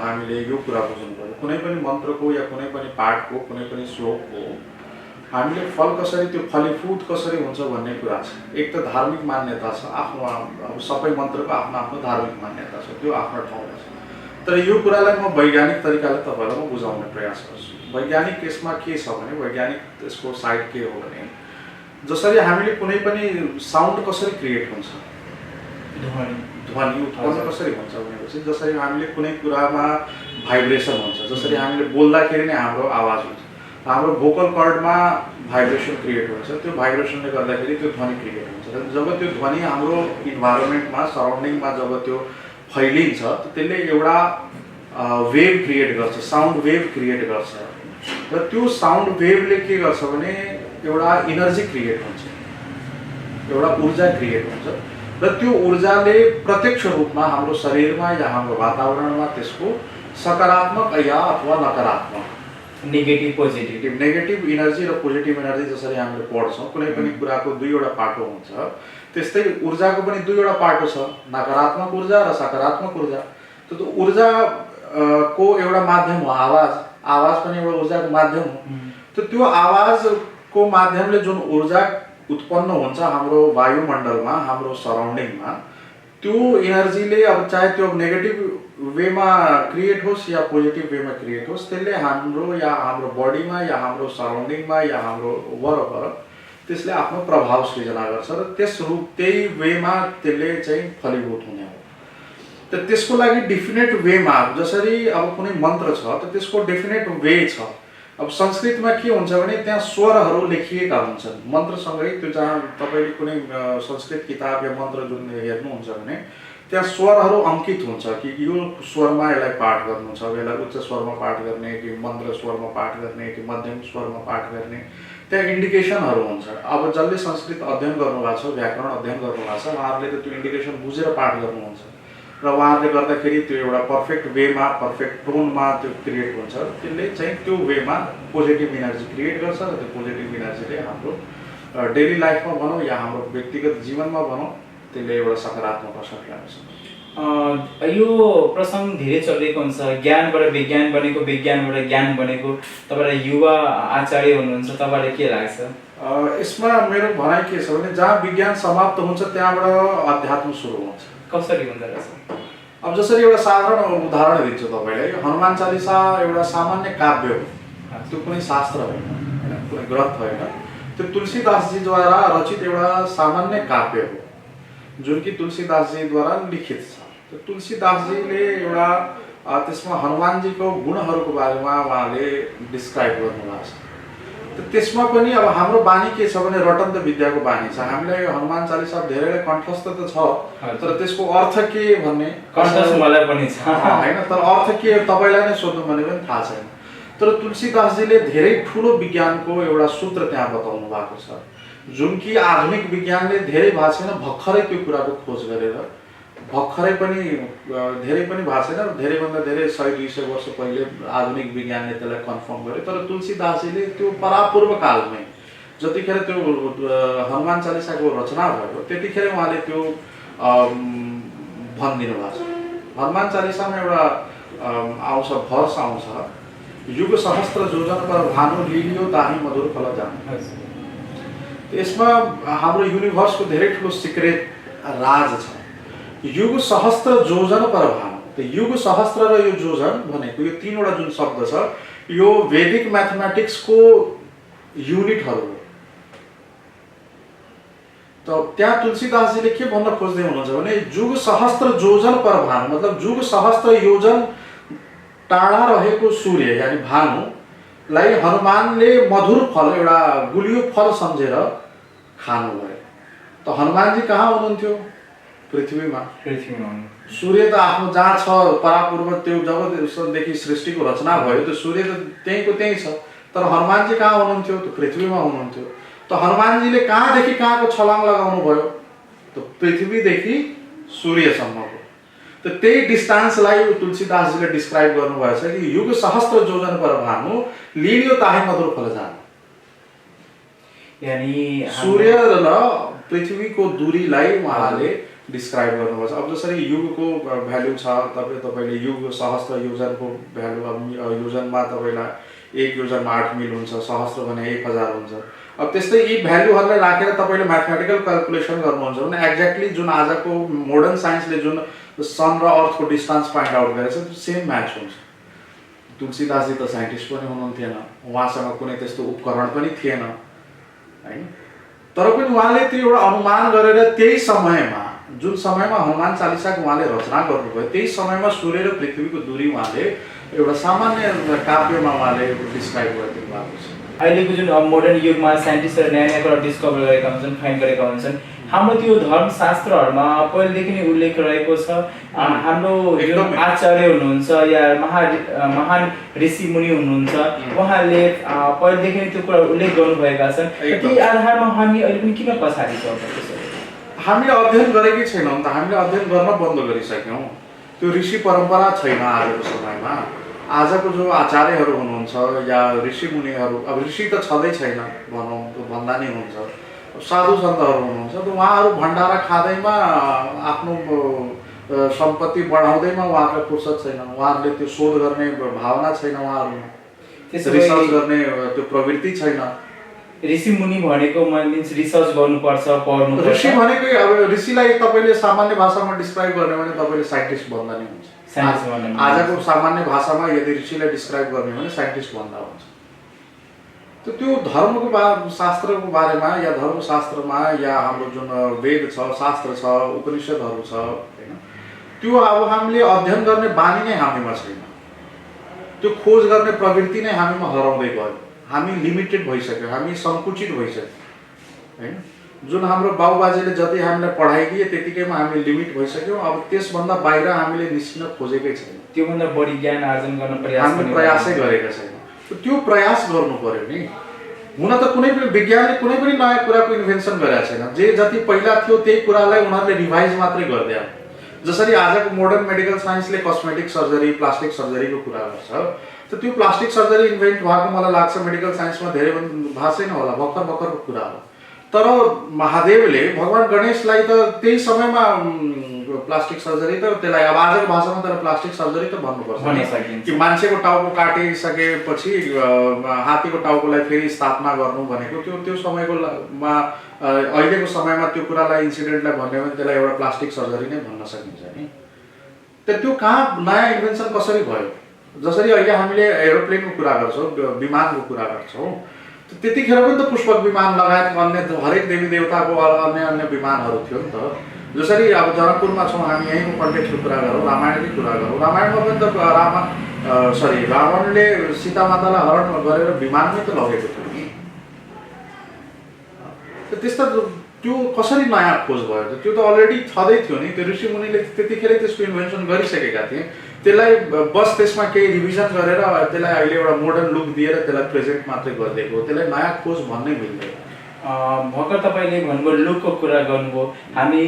हामीले यो कुरा बुझ्नु पर्यो। कुनै पनि मन्त्रको या कुनै पनि पाठको, कुनै पनि श्लोकको हामीले फल कसरी, त्यो फलीभूत कसरी हुन्छ भन्ने कुरा छ। एक त धार्मिक मान्यता छ, आफ्नो अब सबै मन्त्रको आफ्नो आफ्नो धार्मिक मान्यता छ, त्यो आफ्नो ठाउँमा छ। तर यो कुरालाई म वैज्ञानिक तरिकाले तपाईँलाई म बुझाउने प्रयास गर्छु। वैज्ञानिक यसमा के छ भने, वैज्ञानिक त्यसको साइड के हो भने जसरी हामीले कुनै पनि साउन्ड कसरी क्रिएट हुन्छ, ध्वनि उत्पन्न कसरी हुन्छ भनेपछि जसरी हामीले कुनै कुरामा भाइब्रेसन हुन्छ, जसरी हामीले बोल्दाखेरि नै हाम्रो आवाज हुन्छ, हाम्रो भोकल कर्डमा भाइब्रेसन क्रिएट हुन्छ, त्यो भाइब्रेसनले गर्दाखेरि त्यो ध्वनि क्रिएट हुन्छ। र जब त्यो ध्वनि हाम्रो इन्भाइरोमेन्टमा सराउन्डिङमा जब त्यो फैलिन्छ त्यसले एउटा वेभ क्रिएट गर्छ, साउन्ड वेभ क्रिएट गर्छ। र त्यो साउन्ड वेभले के गर्छ भने एउटा इनर्जी क्रिएट हुन्छ, एउटा ऊर्जा क्रिएट हुन्छ। र त्यो ऊर्जाले प्रत्यक्ष रूपमा हाम्रो शरीरमा या हाम्रो वातावरणमा त्यसको सकारात्मक या अथवा नकारात्मक, नेगेटिभ इनर्जी र पोजिटिभ इनर्जी जसरी हामीले पढ्छौँ, कुनै पनि कुराको दुईवटा पाटो हुन्छ, त्यस्तै ऊर्जाको पनि दुईवटा पाटो छ, नकारात्मक ऊर्जा र सकारात्मक ऊर्जा। त्यो ऊर्जा को एउटा माध्यम हो आवाज पनि एउटा ऊर्जाको माध्यम हो। त्यो आवाजको माध्यमले जुन ऊर्जा उत्पन्न हुन्छ हाम्रो वायुमण्डलमा, हाम्रो सराउन्डिङमा, त्यो इनर्जीले अब चाहे त्यो नेगेटिभ वेमा क्रिएट होस् या पोजिटिभ वेमा क्रिएट होस्, त्यसले हाम्रो बडीमा या हाम्रो सराउन्डिङमा या हाम्रो वरपर त्यसले आफ्नो प्रभाव सृजना गर्छ र त्यही वेमा त्यसले चाहिँ फलीभूत हुने हो। त त्यसको लागि डेफिनेट वेमा, जसरी अब कुनै मन्त्र छ त त्यसको डेफिनेट वे छ। अब संस्कृतमा के हुन्छ भने त्यहाँ स्वरहरू लेखिएका हुन्छन् मन्त्रसँगै। त्यो जहाँ तपाईँले कुनै संस्कृत किताब या मन्त्र जुन हेर्नुहुन्छ भने त्यहाँ स्वरहरू अङ्कित हुन्छ कि यो स्वरमा यसलाई पाठ गर्नु छ, यसलाई उच्च स्वरमा पाठ गर्ने कि मन्त्र स्वरमा पाठ गर्ने कि मध्यम स्वरमा पाठ गर्ने, त्यहाँ इन्डिकेसनहरू हुन्छ। अब जसले संस्कृत अध्ययन गर्नुभएको छ, व्याकरण अध्ययन गर्नुभएको छ, उहाँहरूले त त्यो इन्डिकेसन बुझेर पाठ गर्नुहुन्छ। र र उहाँहरूले गर्दाखेरि त्यो एउटा पर्फेक्ट वेमा पर्फेक्ट टोनमा त्यो क्रिएट हुन्छ, त्यसले चाहिँ त्यो वेमा पोजिटिभ इनर्जी क्रिएट गर्छ र त्यो पोजिटिभ इनर्जीले हाम्रो डेली लाइफमा भनौँ या हाम्रो व्यक्तिगत जीवनमा भनौँ त्यसले एउटा सकारात्मक असर ल्याउँछ। यो प्रसङ्ग धेरै चलिरहेको हुन्छ, ज्ञानबाट विज्ञान बनेको, विज्ञानबाट ज्ञान बनेको। तपाईँलाई युवा आचार्य हुनुहुन्छ, तपाईँलाई के लाग्छ? यसमा मेरो भनाइ के छ भने जहाँ विज्ञान समाप्त हुन्छ त्यहाँबाट अध्यात्म सुरु हुन्छ। कसरी हुँदो रहेछ? अब जसरी एउटा साधारण उदाहरण दिन्छु तपाईँलाई, हनुमान चालिसा एउटा सामान्य काव्य हो, त्यो कुनै शास्त्र होइन, कुनै ग्रन्थ होइन, त्यो तुलसीदासजीद्वारा रचित एउटा सामान्य काव्य हो जुन कि तुलसीदासजीद्वारा लिखित छ। त्यो तुलसीदासजीले एउटा त्यसमा हनुमानजीको गुणहरूको बारेमा उहाँले डिस्क्राइब गर्नुभएको छ। त्यसमा पनि अब हाम्रो बानी के छ भने रटन्त विद्याको बानी छ। हामीलाई हनुमान चालिसा धेरैलाई कण्ठस्थ त छ, तर त्यसको अर्थ के भन्ने कण्ठस्थ मलाई पनि छ हैन, तर अर्थ के तपाईलाई नै सोध्नु भने पनि थाहा छैन। तर तुलसीदासजीले धेरै ठुलो विज्ञानको एउटा सूत्र त्यहाँ बताउनु भएको छ जुन कि आधुनिक विज्ञानले धेरै भएको छैन, भर्खरै त्यो कुराको खोज गरेर भर्खरै पनि धेरै पनि भएको छैन, धेरैभन्दा धेरै 100-200 वर्ष पहिले आधुनिक विज्ञानले त्यसलाई कन्फर्म गर्यो। तर तुलसीदासजीले त्यो परापूर्व कालमै जतिखेर त्यो हनुमान चालिसाको रचना भयो त्यतिखेर उहाँले त्यो भनिदिनु भएको छ। हनुमान चालिसामा एउटा आउँछ, भर्स आउँछ, युग सहस्त्र योजन पर भानु लिलियो ताही मधुर फल जानु। यसमा हाम्रो युनिभर्सको धेरै ठुलो सिक्रेट राज छ। युग सहस्त्र योजन पर भानु, त्यो युग सहस्त्र र यो योजन भनेको यो तीनवटा जुन शब्द छ यो वैदिक म्याथमेटिक्सको युनिटहरू हो। त त्यहाँ तुलसीदासजीले के भन्न खोज्दै हुनुहुन्छ भने युग सहस्त्र योजन पर भानु मतलब युग सहस्त्र योजन टाढा रहेको सूर्य यानी भानुलाई हनुमानले मधुर फल एउटा गुलियो फल सम्झेर खानुभयो। त हनुमानजी कहाँ हुनुहुन्थ्यो? पृथ्वीमा। सूर्य त आफ्नो जहाँ छ परापूर्व त्यो जबदेखि सृष्टिको रचना भयो त्यो सूर्य त त्यहीँको त्यहीँ छ, तर हनुमानजी कहाँ हुनुहुन्थ्यो? त पृथ्वीमा हुनुहुन्थ्यो। त हनुमानजीले कहाँदेखि कहाँको छलाङ लगाउनु भयो? त पृथ्वीदेखि सूर्यसम्मको। त त्यही डिस्टेन्सलाई तुलसीदासजीले डिस्क्राइब गर्नुभएको छ कि युग सहस्त्र योजन पर भानु लिलियो ताही मधुर फल जानु। यानी सूर्य र पृथ्वीको दूरीलाई उहाँले डिस्क्राइब गर्नुभएको छ। अब जसरी युगको भ्यालु छ, तपाईँले युग सहस्त्र योजनको भ्यालु, अब योजनमा तपाईँलाई 1 योजनमा 8 मिल हुन्छ, सहस्त्र भने 1000 हुन्छ। अब त्यस्तै यी भ्यालुहरूलाई राखेर तपाईँले म्याथमेटिकल क्यालकुलेसन गर्नुहुन्छ भने एक्ज्याक्टली जुन आजको मोडर्न साइन्सले जुन सन र अर्थको डिस्टेन्स फाइन्ड आउट गरेछ त्यो सेम म्याच हुन्छ। तुलसीदासजी त साइन्टिस्ट पनि हुनुहुन्थेन, उहाँसँग कुनै त्यस्तो उपकरण पनि थिएन हैन, तर पनि उहाँले त्यो एउटा अनुमान गरेर त्यही समयमा जुन समयमा हनुमान चालिसाको उहाँले रचना गर्नुभयो त्यही समयमा सूर्य र पृथ्वीको दूरी उहाँले एउटा सामान्य काव्यमा उहाँले डिस्क्राइब गरिदिनु भएको छ। अहिलेको जुन मोडर्न युगमा साइन्टिस्टहरू नयाँ नयाँ कुरा डिस्कभर गरेका हुन्छन्, फाइन्ड गरेका हुन्छन्, हाम्रो त्यो धर्मशास्त्रहरूमा पहिलेदेखि नै उल्लेख रहेको छ। हाम्रो जुन आचार्य हुनुहुन्छ या महान ऋषि मुनि हुनुहुन्छ उहाँले पहिलेदेखि नै त्यो कुरा उल्लेख गर्नुभएका छन्। ती आधारमा हामी अहिले पनि किन पछाडि छौँ? हामीले अध्ययन गरेकै छैनौँ त, हामीले अध्ययन गर्न बन्द गरिसक्यौँ। त्यो ऋषि परम्परा छैन आजको समयमा। आजको जो आचार्यहरू हुनुहुन्छ या ऋषि मुनिहरू, अब ऋषि त छँदै छैन भनौँ, भन्दा नै हुन्छ, साधु सन्तहरू हुनुहुन्छ, त उहाँहरू भण्डारा खाँदैमा आफ्नो सम्पत्ति बढाउँदैमा उहाँहरूलाई फुर्सद छैन, उहाँहरूले त्यो शोध गर्ने भावना छैन, उहाँहरूमा रिसर्च गर्ने त्यो प्रवृत्ति छैन। ऋषि मुनि भनेको मिन्स रिसर्च गर्नुपर्छ, पढ्नुपर्छ। ऋषि भनेको अब ऋषिलाई तपाईँले सामान्य भाषामा डिस्क्राइब गर्ने भने तपाईँले साइन्टिस्ट भन्दा नै हुन्छ। आजको सामान्य भाषामा यदि ऋषिलाई डिस्क्राइब गर्ने भने साइन्टिस्ट भन्दा हुन्छ। त्यो धर्मको शास्त्रको बारेमा या धर्मशास्त्रमा या हाम्रो जुन वेद छ, शास्त्र छ, उपनिषदहरू छ हैन, त्यो अब हामीले अध्ययन गर्ने बानी नै हामीमा छैन, त्यो खोज गर्ने प्रवृत्ति नै हामीमा हराउँदै गयो। हामी लिमिटेड भइसक्यो, हामी सङ्कुचित भइसक्यो हैन। जुन हाम्रो बाबुबाजेले जति हामीलाई पढाइदिए त्यतिकैमा हामी लिमिट भइसक्यौँ। अब त्यसभन्दा बाहिर हामीले निस्किन खोजेकै छैन, त्योभन्दा बढी ज्ञान आर्जन गर्न हामी प्रयासै गरेका छैनौँ। त्यो प्रयास गर्नु पर्यो नि। हुन त कुनै पनि विज्ञानले कुनै पनि नयाँ कुराको इन्भेन्सन गरेका छैन, जे जति पहिला थियो त्यही कुरालाई उनीहरूले रिभाइज मात्रै गरिदियो। जसरी आजको मोडर्न मेडिकल साइन्सले कस्मेटिक सर्जरी प्लास्टिक सर्जरीको कुरा गर्छ, त त्यो प्लास्टिक सर्जरी इन्भेन्ट भएको मलाई लाग्छ मेडिकल साइन्समा धेरै भएको छैन होला, भर्खरको कुरा हो। तर महादेवले भगवान गणेशलाई त त्यही समयमा प्लास्टिक सर्जरी त त्यसलाई अब आजको भाषामा तर प्लास्टिक सर्जरी त भन्नुपर्छ कि मान्छेको टाउको काटिसकेपछि हात्तीको टाउकोलाई फेरि स्थापना गर्नु भनेको त्यो समयकोमा अहिलेको समयमा त्यो कुरालाई इन्सिडेन्टलाई भन्यो भने त्यसलाई एउटा प्लास्टिक सर्जरी नै भन्न सकिन्छ नि। त्यो कहाँ नयाँ इन्भेन्सन कसरी भयो? जसरी अहिले हामीले एरोप्लेनको कुरा गर्छौँ, विमानको कुरा गर्छौँ, त्यतिखेर पनि त पुष्पक विमान लगायत अन्य हरेक देवी देवताको अन्य विमानहरू थियो नि त। जसरी अब जनकपुरमा छौँ हामी, यहीँको कन्टेक्स्टको कुरा गरौँ, रामायणकै कुरा गरौँ, रामायणमा पनि त रावणले सीता मातालाई हरण गरेर विमानमै त लगेको थियो नि। त्यस्ता त्यो कसरी नयाँ खोज भयो? त्यो त अलरेडी छँदै थियो नि। त्यो ऋषि मुनिले त्यतिखेरै त्यसको इन्भेन्सन गरिसकेका थिए। त्यसलाई बस त्यसमा केही रिभिजन गरेर त्यसलाई अहिले एउटा मोडर्न लुक दिएर त्यसलाई प्रेजेन्ट मात्रै गरिदिएको, त्यसलाई नयाँ खोज भन्नै मिल्दैन। भर्खर तपाईँले भन्नुभयो लुकको कुरा गर्नुभयो। हामी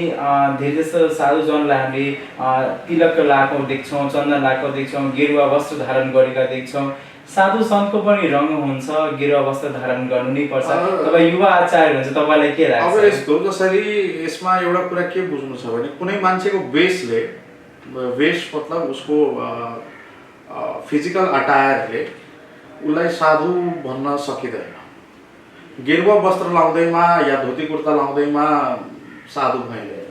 धेरै जस्तो साधुजनलाई हामी तिलक लगाएको देख्छौँ, चन्दन लगाएको देख्छौँ, गेरुवा वस्त्र धारण गरेका देख्छौँ। साधु सन्तको पनि रङ हुन्छ, गेरुवा वस्त्र धारण गर्नु नै पर्छ। तपाईँ युवा आचार्य हुन्छ, तपाईँलाई के लाग्छ? अब यस्तो जसरी यसमा एउटा कुरा के बुझ्नु छ भने कुनै मान्छेको वेश मतलब उसको फिजिकल अटायरले उसलाई साधु भन्न सकिँदैन। गेरुवा वस्त्र लाउँदैमा या धोती कुर्ता लाउँदैमा साधु भइँदैन।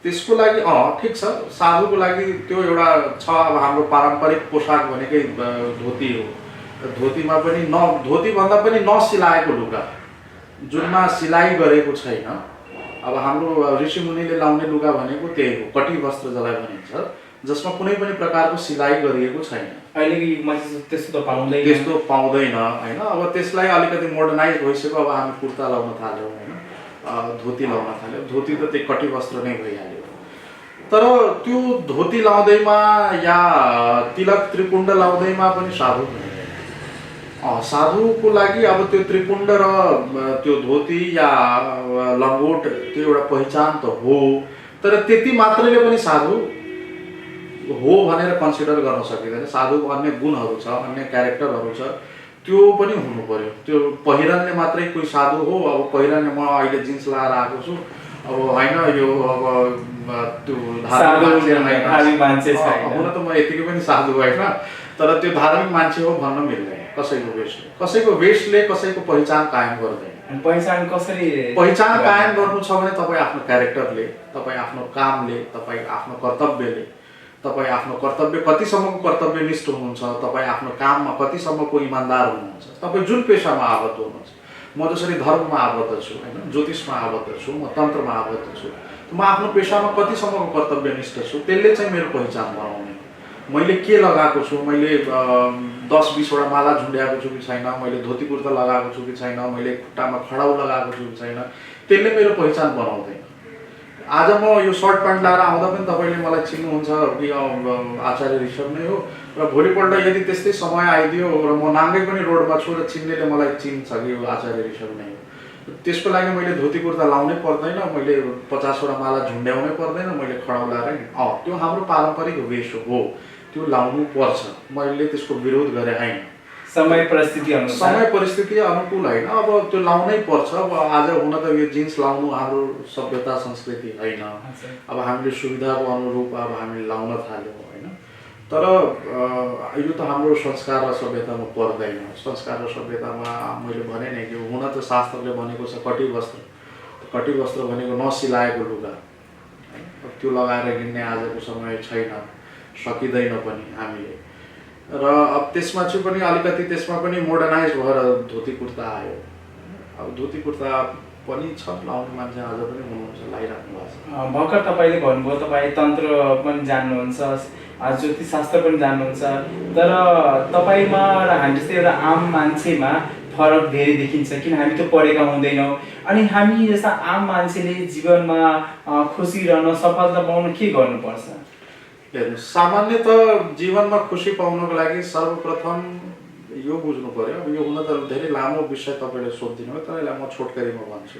त्यसको लागि ठिक छ, साधुको लागि त्यो एउटा छ। अब हाम्रो पारम्परिक पोसाक भनेकै धोती हो। धोतीमा पनि धोती भन्दा पनि नसिलाएको लुगा, जुनमा सिलाइ गरेको छैन। अब हाम्रो ऋषि मुनिले लाउने लुगा भनेको त्यही हो, कटी वस्त्र जसलाई भनिन्छ, जसमा कुनै पनि प्रकारको सिलाइ गरिएको छैन। अहिलेको युगमा त्यस्तो पाउँदैन होइन। अब त्यसलाई अलिकति मोडर्नाइज भइसक्यो। अब हामी कुर्ता लाउन थाल्यौँ होइन, धोती लाउन थाल्यौँ। धोती त त्यही कटी वस्त्र नै भइहाल्यो। तर त्यो धोती लाउँदैमा या तिलक त्रिपुण्ड लाउँदैमा पनि साधु साधुको लागि अब त्यो त्रिपुण्ड र त्यो धोती या लङ्गोट त्यो एउटा पहिचान त हो, तर त्यति मात्रैले पनि साधु हो भनेर कन्सिडर गर्न सकिँदैन। साधुको अन्य गुणहरू छ, अन्य क्यारेक्टरहरू छ, त्यो पनि हुनु पर्यो। त्यो पहिरनले मात्रै कोही साधु हो? अब पहिरनले म अहिले जिन्स लगाएर आएको छु, अब होइन यो अब त्यो धार्मिक मान्छे हुन त म यतिकै पनि साधु होइन, तर त्यो धार्मिक मान्छे हो भन्न मिल्दैन। कसैको वेशले कसैको पहिचान कायम गर्दैन। पहिचान कायम गर्नु छ भने तपाईँ आफ्नो क्यारेक्टरले, तपाईँ आफ्नो कामले, तपाईँ आफ्नो कर्तव्यले, तपाईँ आफ्नो कर्तव्य कतिसम्मको कर्तव्यनिष्ठ हुनुहुन्छ, तपाईँ आफ्नो काममा कतिसम्मको इमान्दार हुनुहुन्छ, तपाईँ जुन पेसामा आबद्ध हुनुहुन्छ। म जसरी धर्ममा आबद्ध छु होइन, ज्योतिषमा आबद्ध छु, म तन्त्रमा आबद्ध छु, म आफ्नो पेसामा कतिसम्मको कर्तव्यनिष्ठ छु, त्यसले चाहिँ मेरो पहिचान बनाउने। मैले के लगाएको छु, मैले 10-20वटा माला झुन्ड्याएको छु कि छैन, मैले धोती कुर्ता लगाएको छु कि छैन, मैले खुट्टामा खडाउ लगाएको छु कि छैन, त्यसले मेरो पहिचान बनाउँदैन। आज म यो सर्ट प्यान्ट लगाएर आउँदा पनि तपाईँले मलाई चिन्नुहुन्छ कि आचार्य ऋषभ नै हो, र भोलिपल्ट यदि त्यस्तै समय आइदियो र म नाङ्गै पनि रोडमा छु र चिन्नेले मलाई चिन्छ कि यो आचार्य ऋषभ नै हो, त्यसको लागि मैले धोती कुर्ता लाउनै पर्दैन, मैले 50वटा माला झुन्ड्याउनै पर्दैन, मैले खडाउ लगाएर त्यो हाम्रो पारम्परिक वेश हो, त्यो लाउनु पर्छ। मैले त्यसको विरोध गरेँ होइन, समय परिस्थिति अनुकूल होइन, अब त्यो लाउनै पर्छ। अब आज हुन त यो जिन्स लाउनु हाम्रो सभ्यता संस्कृति होइन। अब हामीले सुविधाको अनुरूप अब हामीले लाउन थाल्यौँ होइन, तर यो त हाम्रो संस्कार र सभ्यतामा पर्दैन। संस्कार र सभ्यतामा मैले भने नै कि हुन त शास्त्रले भनेको छ कटी वस्त्र भनेको नसिलाएको लुगा, त्यो लगाएर हिँड्ने आजको समय छैन, सकिँदैन पनि हामीले। र अब त्यसमा चाहिँ पनि अलिकति त्यसमा पनि मोडर्नाइज भएर धोती कुर्ता आयो। अब धोती कुर्ता पनि छ, लाउने मान्छे आज पनि हुनुहुन्छ, लगाइराख्नु भएको छ। भर्खर तपाईँले भन्नुभयो तपाईँ तन्त्र पनि जान्नुहुन्छ, ज्योतिषशास्त्र पनि जान्नुहुन्छ, तर तपाईँमा र हामी जस्तै एउटा आम मान्छेमा फरक धेरै देखिन्छ, किन हामी त पढेका हुँदैनौँ। अनि हामी जस्ता आम मान्छेले जीवनमा खुसी रहन, सफलता पाउन के गर्नुपर्छ? हेर्नुहोस्, सामान्यतः जीवनमा खुसी पाउनको लागि सर्वप्रथम यो बुझ्नु पर्यो। अब यो हुन त धेरै लामो विषय तपाईँले सोधिदिनु भयो, तर यसलाई म छोटकरीमा भन्छु।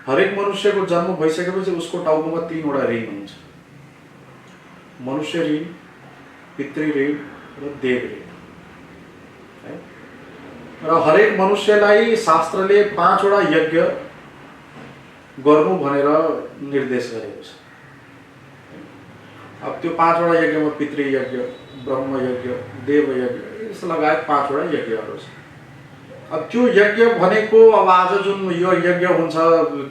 हरेक मनुष्यको जन्म भइसकेपछि उसको टाउकोमा 3वटा रिङ हुन्छ। मनुष्य ऋण, पितृ ऋण र देव ऋण है। र हरेक मनुष्यलाई शास्त्रले 5 वटा यज्ञ गर्नु भनेर निर्देश गरेको छ। अब त्यो 5 वटा यज्ञमा पितृ यज्ञ, ब्रह्म यज्ञ, देव यज्ञ यस लगायत 5 वटा यज्ञहरू छ। अब त्यो यज्ञ भनेको अब आज जुन यो यज्ञ हुन्छ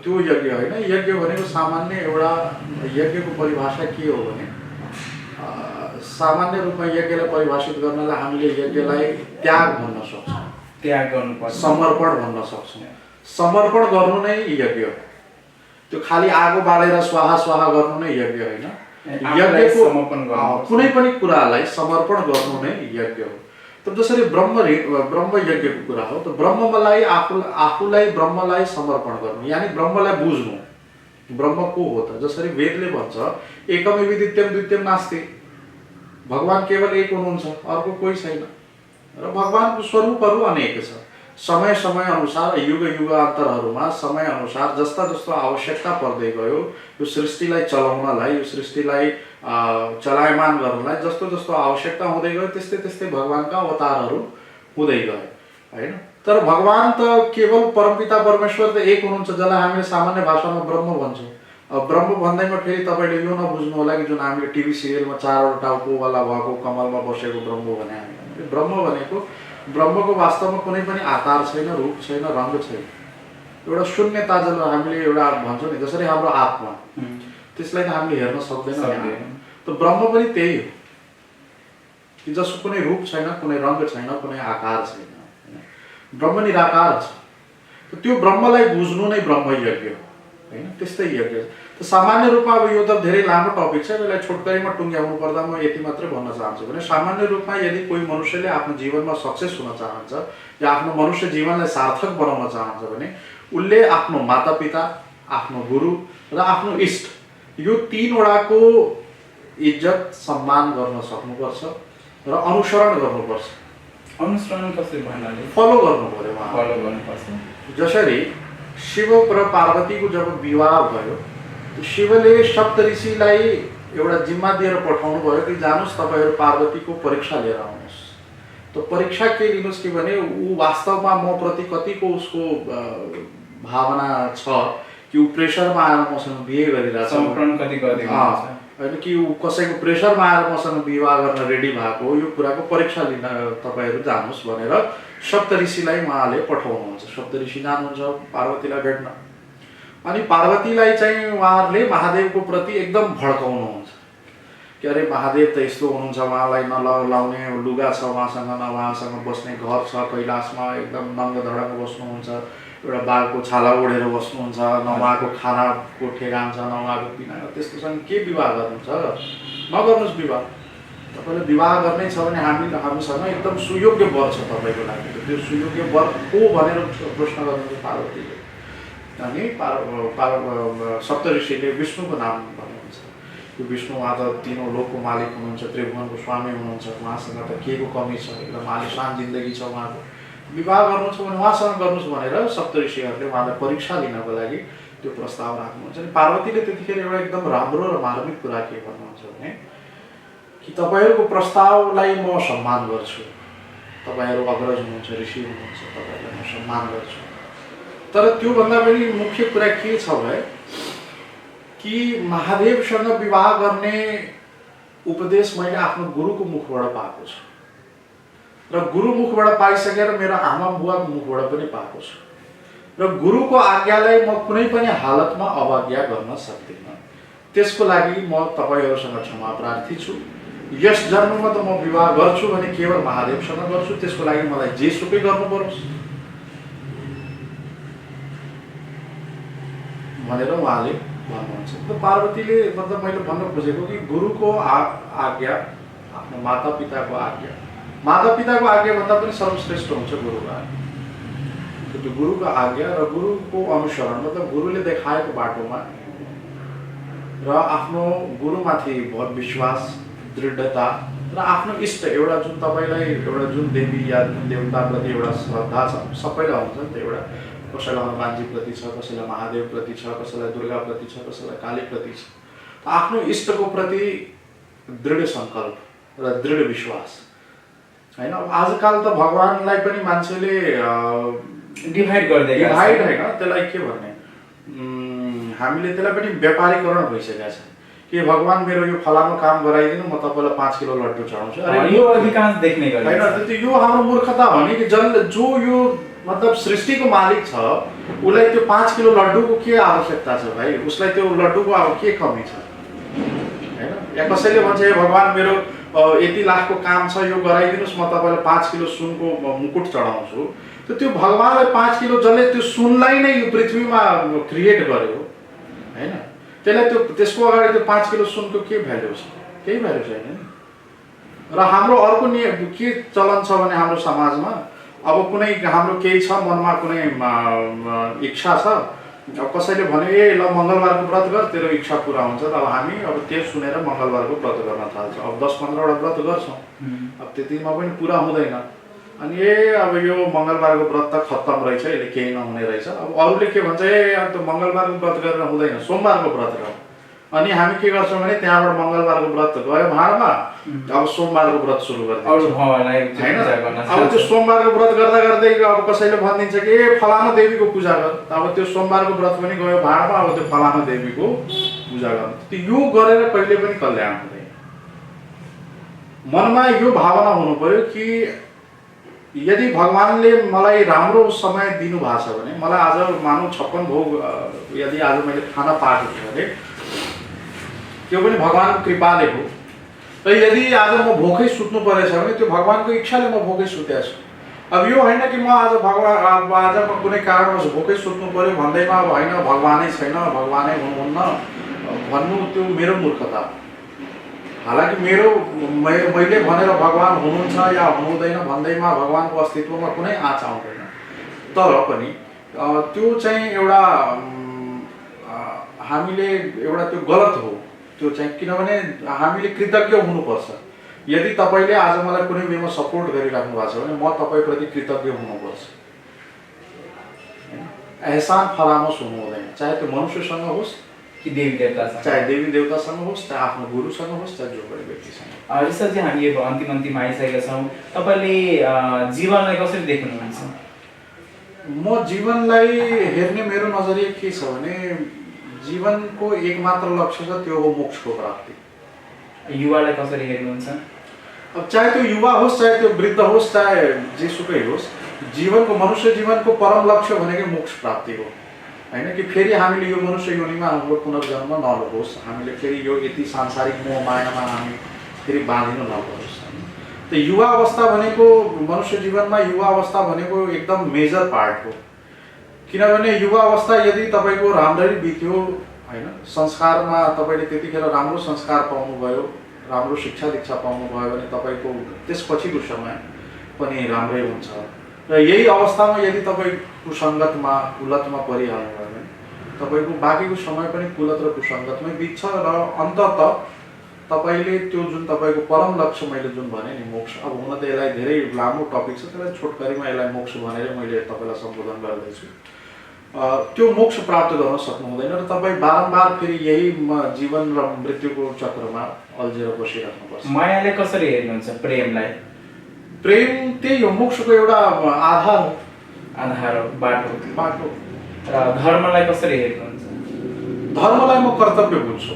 त्यो यज्ञ होइन। यज्ञ भनेको सामान्य एउटा यज्ञको परिभाषा के हो भने सामान्य रूपमा यज्ञलाई परिभाषित गर्नलाई हामीले यज्ञलाई त्याग भन्न सक्छौँ, त्याग गर्नुपर्छ, समर्पण भन्न सक्छौँ। समर्पण गर्नु नै यज्ञ हो। त्यो खालि आगो बालेर स्वाहा स्वाहा गर्नु नै यज्ञ होइन। यज्ञको समर्पण गर्नु, कुनै पनि कुरालाई समर्पण गर्नु नै यज्ञ हो। त जसरी ब्रह्म यज्ञको कुरा हो, त ब्रह्मलाई आफूलाई ब्रह्मलाई समर्पण गर्नु यानी ब्रह्मलाई बुझ्नु। ब्रह्म को हो त? जसरी वेदले भन्छ एकमेव द्वितीयम द्वितीयम नास्ति, भगवान केवल एक हुनुहुन्छ, अर्को कोही छैन। र भगवानको स्वरूपहरू अनेक छ। समय समय अनुसार युग युगान्तरहरूमा समय अनुसार जस्ता जस्तो आवश्यकता पर्दै गयो यो सृष्टिलाई चलाउनलाई, यो सृष्टिलाई चलायमान गर्नलाई जस्तो जस्तो आवश्यकता हुँदै गयो त्यस्तै त्यस्तै भगवानका अवतारहरू हुँदै गए हैन। तर भगवान त केवल परमपिता परमेश्वर त एक हुनुहुन्छ, जसलाई हामीले सामान्य भाषामा ब्रह्म भन्छौँ। अब ब्रह्म भन्दैमा फेरि तपाईँले यो नबुझ्नु होला कि जुन हामीले टिभी सिरियलमा 4 वटा टाउकोवाला भएको कमलमा बसेको ब्रह्म भने हामी ब्रह्म भनेको ब्रह्मको वास्तवमा कुनै पनि आकार छैन, रूप छैन, रंग छैन। एउटा शून्यता जसलाई हामीले एउटा भन्छौँ नि, जसरी हाम्रो आत्मा त्यसलाई त हामीले हेर्न सक्दैनौँ। त ब्रह्म पनि त्यही हो कि जसको कुनै रूप छैन, कुनै रंग छैन, कुनै आकार छैन। ब्रह्म निराकार छ। त्यो ब्रह्मलाई बुझ्नु नै ब्रह्म यज्ञ हो हैन। त्यस्तै यज्ञ त सामान्य रूपमा अब यो त धेरै लामो टपिक छ, यसलाई छोटकरीमा टुङ्ग्याउनु पर्दा म यति मात्रै भन्न चाहन्छु भने सामान्य रूपमा यदि कोही मनुष्यले आफ्नो जीवनमा सक्सेस हुन चाहन्छ या आफ्नो मनुष्य जीवनलाई सार्थक बनाउन चाहन्छ भने उसले आफ्नो मातापिता, आफ्नो गुरु र आफ्नो इष्ट यो 3 वटाको इज्जत सम्मान गर्न सक्नुपर्छ र अनुसरण गर्नुपर्छ। अनुसरण कसरी भन्नाले फलो गर्नु पर्यो, फलो गर्नुपर्छ। जसरी शिव र पार्वतीको जब विवाह भयो, शिवले सप्तऋषिलाई एउटा जिम्मा दिएर पठाउनु भयो कि जानुस् तपाईहरु पार्वतीको परीक्षा लिएर आउनुस्। त परीक्षा के लिनुस् कि भने ऊ वास्तवमा म प्रति कतिको उसको भावना छ कि ऊ प्रेसरमा आएर मसँग बिहे गरिरहेछ, समर्पण कति गरिदिएको हुन्छ हैन कि ऊ कसैको प्रेसरमा आएर मसँग विवाह गर्न रेडी भएको हो, यो कुराको परीक्षा लिन तपाईहरु जानुस् भनेर सप्तऋषिलाई उहाँले पठाउनुहुन्छ। सप्तऋषि जानुहुन्छ पार्वतीलाई भेट्न। अनि पार्वतीलाई चाहिँ उहाँहरूले महादेवको प्रति एकदम भड्काउनुहुन्छ कि अरे महादेव त यस्तो हुनुहुन्छ, उहाँलाई नलाउने लुगा छ उहाँसँग, न उहाँसँग बस्ने घर छ, कैलाशमा एकदम नङ्ग धडङ्ग बस्नुहुन्छ, एउटा बाघको छाला ओढेर बस्नुहुन्छ, न उहाँको खानाको ठेगान छ, न उहाँको पिना, त्यस्तोसँग के विवाह गर्नुहुन्छ? नगर्नुहोस् विवाह। तपाईले विवाह गर्नै छ भने हामीसँग एकदम सुयोग्य वर छ तपाईको लागि। त्यो सुयोग्य वर को भनेर प्रश्न गर्नुहुन्छ पार्वतीले। अनि सप्तऋषिले विष्णुको नाम भन्नुहुन्छ। यो विष्णु उहाँ त तीनों लोकको मालिक हुनुहुन्छ, त्रिभुवनको स्वामी हुनुहुन्छ, उहाँसँग त के को कमी छ, एकदम आलिशान जिन्दगी छ उहाँको। विवाह गर्नु छ भने उहाँसँग गर्नुहोस् भनेर सप्तऋषिहरूले उहाँलाई परीक्षा लिनको लागि त्यो प्रस्ताव राख्नुहुन्छ। अनि पार्वतीले त्यतिखेर एउटा एकदम राम्रो र मार्मिक कुरा के भन्नुहुन्छ भने कि तपाईहरुको प्रस्तावलाई म सम्मान गर्छु, तपाईहरु अग्रज हुनुहुन्छ, ऋषि हुनुहुन्छ, तपाईहरुलाई म सम्मान गर्छु। तर त्यो भन्दा पनि मुख्य कुरा के छ भने कि महादेवसँग विवाह गर्ने उपदेश मैले आफ्नो गुरुको मुखबाट पाएको छु र गुरु मुखबाट पाइसकेर मेरो आमा बुवाको मुखबाट पनि पाएको छु र गुरुको आज्ञालाई म कुनै पनि हालतमा अवज्ञा गर्न सक्दिनँ। त्यसको लागि म तपाईहरुसँग क्षमा प्रार्थी छु। यस जन्ममा त म विवाह गर्छु भने केवल महादेवसँग गर्छु, त्यसको लागि मलाई जे सुकै गर्नु परोस् भनेर उहाँले भन्नुहुन्छ। त पार्वतीले मतलब मैले भन्न खोजेको कि गुरुको आज्ञा, आफ्नो मातापिताको आज्ञा, मातापिताको आज्ञा भन्दा पनि सर्वश्रेष्ठ हुन्छ गुरुको आज्ञा। त्यो गुरुको आज्ञा र गुरुको अनुसरण मतलब गुरुले देखाएको बाटोमा र आफ्नो गुरुमाथि विश्वास, दृढता र आफ्नो इष्ट एउटा जुन तपाईलाई एउटा जुन देवी या जुन देवताप्रति एउटा श्रद्धा छ, सबैलाई हुन्छ नि त। एउटा कसैलाई हनुमानजी प्रति छ, कसैलाई महादेव प्रति छ, कसैलाई दुर्गा प्रति छ, कसैलाई काली प्रति छ। आफ्नो इष्टको प्रति दृढ सङ्कल्प र दृढ विश्वास होइन। अब आजकल त भगवानलाई पनि मान्छेले डिभाइड गर्दै डिभाइड होइन, त्यसलाई के भन्ने, हामीले त्यसलाई पनि व्यापारीकरण भइसकेको छ कि भगवान मेरो यो फलानु काम गराइदिनु, म तपाईँलाई 5 किलो लड्डु चढाउँछु। अरे यो अधिकांश देख्ने गरिन्छ होइन, यो हाम्रो मूर्खता हो नि कि जो यो मतलब सृष्टिको मालिक छ उसलाई त्यो 5 किलो लड्डुको के आवश्यकता छ भाइ? उसलाई त्यो लड्डुको अब के कमी छ होइन? या कसैले भन्छ ए भगवान मेरो यति लाखको काम छ, यो गराइदिनुहोस्, म तपाईँलाई 5 किलो सुनको मुकुट चढाउँछु। त त्यो भगवानलाई 5 किलो जसले त्यो सुनलाई नै यो पृथ्वीमा क्रिएट गर्यो होइन, त्यसलाई त्यो त्यसको अगाडि त्यो 5 किलो सुनको के भ्याल्यु छ? केही भ्याल्यु छैन नि। र हाम्रो अर्को के चलन छ भने हाम्रो समाजमा अब कुनै हाम्रो केही छ मनमा कुनै इच्छा छ, अब कसैले भने ए ल मङ्गलबारको व्रत गर तेरो इच्छा पुरा हुन्छ, अब हामी अब त्यो सुनेर मङ्गलबारको व्रत गर्न थाल्छौँ। अब 10-15 वटा व्रत गर्छौँ, अब त्यतिमा पनि पुरा हुँदैन। अनि ए अब यो मङ्गलबारको व्रत त खत्तम रहेछ, यसले केही नहुने रहेछ। अब अरूले के भन्छ ए अब त मङ्गलबारको व्रत गरेर हुँदैन, सोमबारको व्रत गर। अनि हामी के गर्छौँ भने त्यहाँबाट मङ्गलबारको व्रत गयो भाँडमा, अब सोमबारको व्रत सुरु गरिदिन्छौँ होइन। अब त्यो सोमबारको व्रत गर्दा गर्दै अब कसैले भनिदिन्छ कि ए फलाना देवीको पूजा गर, अब त्यो सोमबारको व्रत पनि गयो भाँडमा, अब त्यो फलाना देवीको पूजा गर्नु। त्यो यो गरेर कहिले पनि कल्याण हुँदैन। मनमा यो भावना हुनु पर्यो कि यदि भगवानले मलाई राम्रो समय दिनुभएको छ भने, मलाई आज मानौ 56 भोग यदि आज मैले खाना पाएको छु भने त्यो पनि भगवानको कृपाले हो। र यदि आज म भोकै सुत्नु परेछ भने त्यो भगवानको इच्छाले म भोकै सुतेको छु। अब यो होइन कि म आज आज म कुनै कारणवश भोकै सुत्नु पर्यो भन्दैमा अब होइन भगवानै छैन, भगवानै हुनुहुन्न भन्नु त्यो मेरो मूर्खता। हालाकि मैले भनेर भगवान हुनुहुन्छ या हुनुहुँदैन भन्दैमा भगवानको अस्तित्वमा कुनै आँच आउँदैन। तर पनि त्यो चाहिँ एउटा हामीले एउटा त्यो गलत हो त्यो चाहिँ, किनभने हामीले कृतज्ञ हुनुपर्छ। यदि तपाईँले आज मलाई कुनै वेमा सपोर्ट गरिराख्नु भएको छ भने म तपाईँप्रति कृतज्ञ हुनुपर्छ। एहसान फरामोस हुनु हुँदैन, चाहे त्यो मनुष्यसँग होस् कि देवी देवतासँग, चाहे देवी देवतासँग होस्, चाहे आफ्नो गुरुसँग होस्, चाहे जो पनि व्यक्तिसँग। ऋषभजी हामी यो अन्तिम आइसकेका छौँ। तपाईँले जीवनलाई कसरी देख्नुहुन्छ? म जीवनलाई हेर्ने मेरो नजरिया के छ भने जीवनको एकमात्र लक्ष्य छ, त्यो हो मोक्षको प्राप्ति। युवालाई कसरी हेर्नुहुन्छ? अब चाहे त्यो युवा होस्, चाहे त्यो वृद्ध होस्, चाहे जेसुकै होस्, जीवनको मनुष्य जीवनको परम लक्ष्य भनेको मोक्ष प्राप्ति हो होइन कि फेरि हामीले यो मनुष्य योनिमा हाम्रो पुनर्जन्म नहोस्, हामीले फेरि यो यति सांसारिक मोह मायामा हामी फेरि बाँधिनु नपरोस्। त युवा अवस्था भनेको मनुष्य जीवनमा युवा अवस्था भनेको एकदम मेजर पार्ट हो। किनभने युवा अवस्था यदि तपाईँको राम्ररी बित्यो होइन, संस्कारमा तपाईँले त्यतिखेर राम्रो संस्कार पाउनुभयो, राम्रो शिक्षा दीक्षा पाउनुभयो भने तपाईँको त्यसपछिको समय पनि राम्रै हुन्छ। र यही अवस्थामा यदि तपाईँ कुसङ्गतमा कुलतमा परिहाल्नुभयो भने तपाईँको बाँकीको समय पनि कुलत र कुसङ्गतमै बित्छ। र अन्ततः तपाईँले त्यो जुन तपाईँको परम लक्ष्य मैले जुन भने नि मोक्ष, अब हुन त यसलाई धेरै लामो टपिक छ, त्यसलाई छोटकरीमा यसलाई मोक्ष भनेर मैले तपाईँलाई सम्बोधन गर्दैछु। त्यो मोक्ष प्राप्त गर्न सक्नु हुँदैन र तपाईँ बारम्बार फेरि यही जीवन र मृत्युको चक्रमा अल्झेर बसिराख्नुपर्छ। मायाले कसरी हेर्नुहुन्छ प्रेमलाई? प्रेम त्यही हो, मोक्षको एउटा आधार हो, बाटो। र धर्मलाई कसरी हेर्नुहुन्छ? धर्मलाई म कर्तव्य बुझ्छु।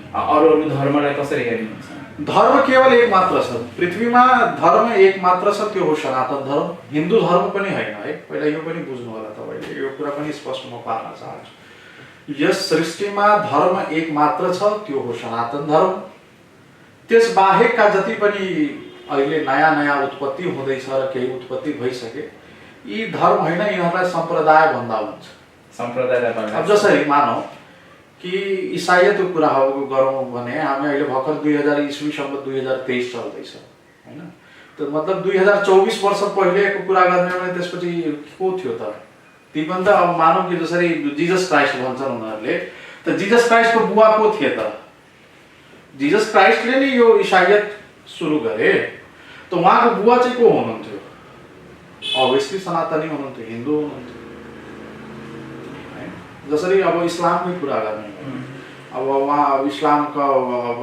अरू धर्मलाई कसरी हेर्नुहुन्छ? धर्म केवल एक मात्र छ पृथ्वीमा, धर्म एक मात्र छ, त्यो हो सनातन धर्म। हिन्दू धर्म पनि होइन है, पहिला यो पनि बुझ्नु होला तपाईँले, यो कुरा पनि स्पष्ट म पार्न चाहन्छु। यस सृष्टिमा धर्म एक मात्र छ, त्यो हो सनातन धर्म। त्यस बाहेकका जति पनि अहिले नयाँ उत्पत्ति हुँदैछ र केही उत्पत्ति भइसके, यी धर्म होइन, यिनीहरूलाई सम्प्रदाय भन्दा हुन्छ। सम्प्रदाय अब जसरी मानौ कि इसाईयतको कुरा गरौँ भने हामी अहिले भर्खर 2000 इस्वीसम्म 2023 चल्दैछ होइन। त मतलब 2024 वर्ष पहिलेको कुरा गर्ने भने त्यसपछि को थियो त? ती पनि त अब मानौँ कि जसरी जिजस क्राइस्ट भन्छन् उनीहरूले, त जिजस क्राइस्टको बुवा को थिए त? जिजस क्राइस्टले नै यो इसाईयत सुरु गरे, त उहाँको बुवा चाहिँ को हुनुहुन्थ्यो? अभियसली सनातनी हुनुहुन्थ्यो, हिन्दू हुनुहुन्थ्यो। जसरी अब इस्लामकै कुरा गर्ने अब उहाँ इस्लामका अब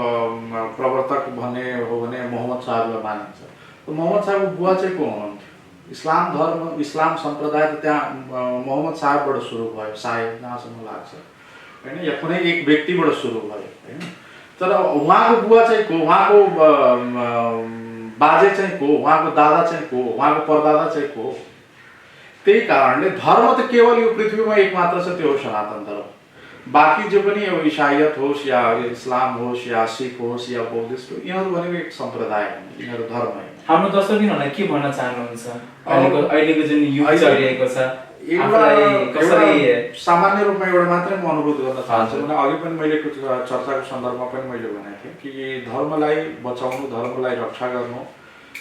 प्रवर्तक भन्ने हो भने मोहम्मद साहबलाई मानिन्छ। त मोहम्मद साहबको बुवा चाहिँ को हुनुहुन्थ्यो? इस्लाम धर्म इस्लाम सम्प्रदाय त त्यहाँ मोहम्मद साहबबाट सुरु भयो सायद, जहाँसम्म लाग्छ होइन, या कुनै एक व्यक्तिबाट सुरु भयो होइन। तर उहाँको बुवा चाहिँ को, उहाँको बाजे चाहिँ को, उहाँको दादा चाहिँ को, उहाँको परदादा चाहिँ को? त्यही कारणले धर्म त केवल यो पृथ्वीमा एक मात्र छ, त्यो हो सनातन धर्म। बाँकी जो पनि अब इसाईयत होस् या इस्लाम होस् या सिख होस् या बौद्धिस्ट हो, यिनीहरू भनेको एक सम्प्रदाय हो, यिनीहरू धर्म होइन। हाम्रो दर्शकहरूलाई के भन्न चाहनुहुन्छ अहिलेको जुन युग चलिरहेको छ, सामान्य रूपमा एउटा मात्रै म अनुरोध गर्न चाहन्छु। भने अघि पनि मैले चर्चाको सन्दर्भमा पनि मैले भनेको थिएँ कि धर्मलाई बचाउनु, धर्मलाई रक्षा गर्नु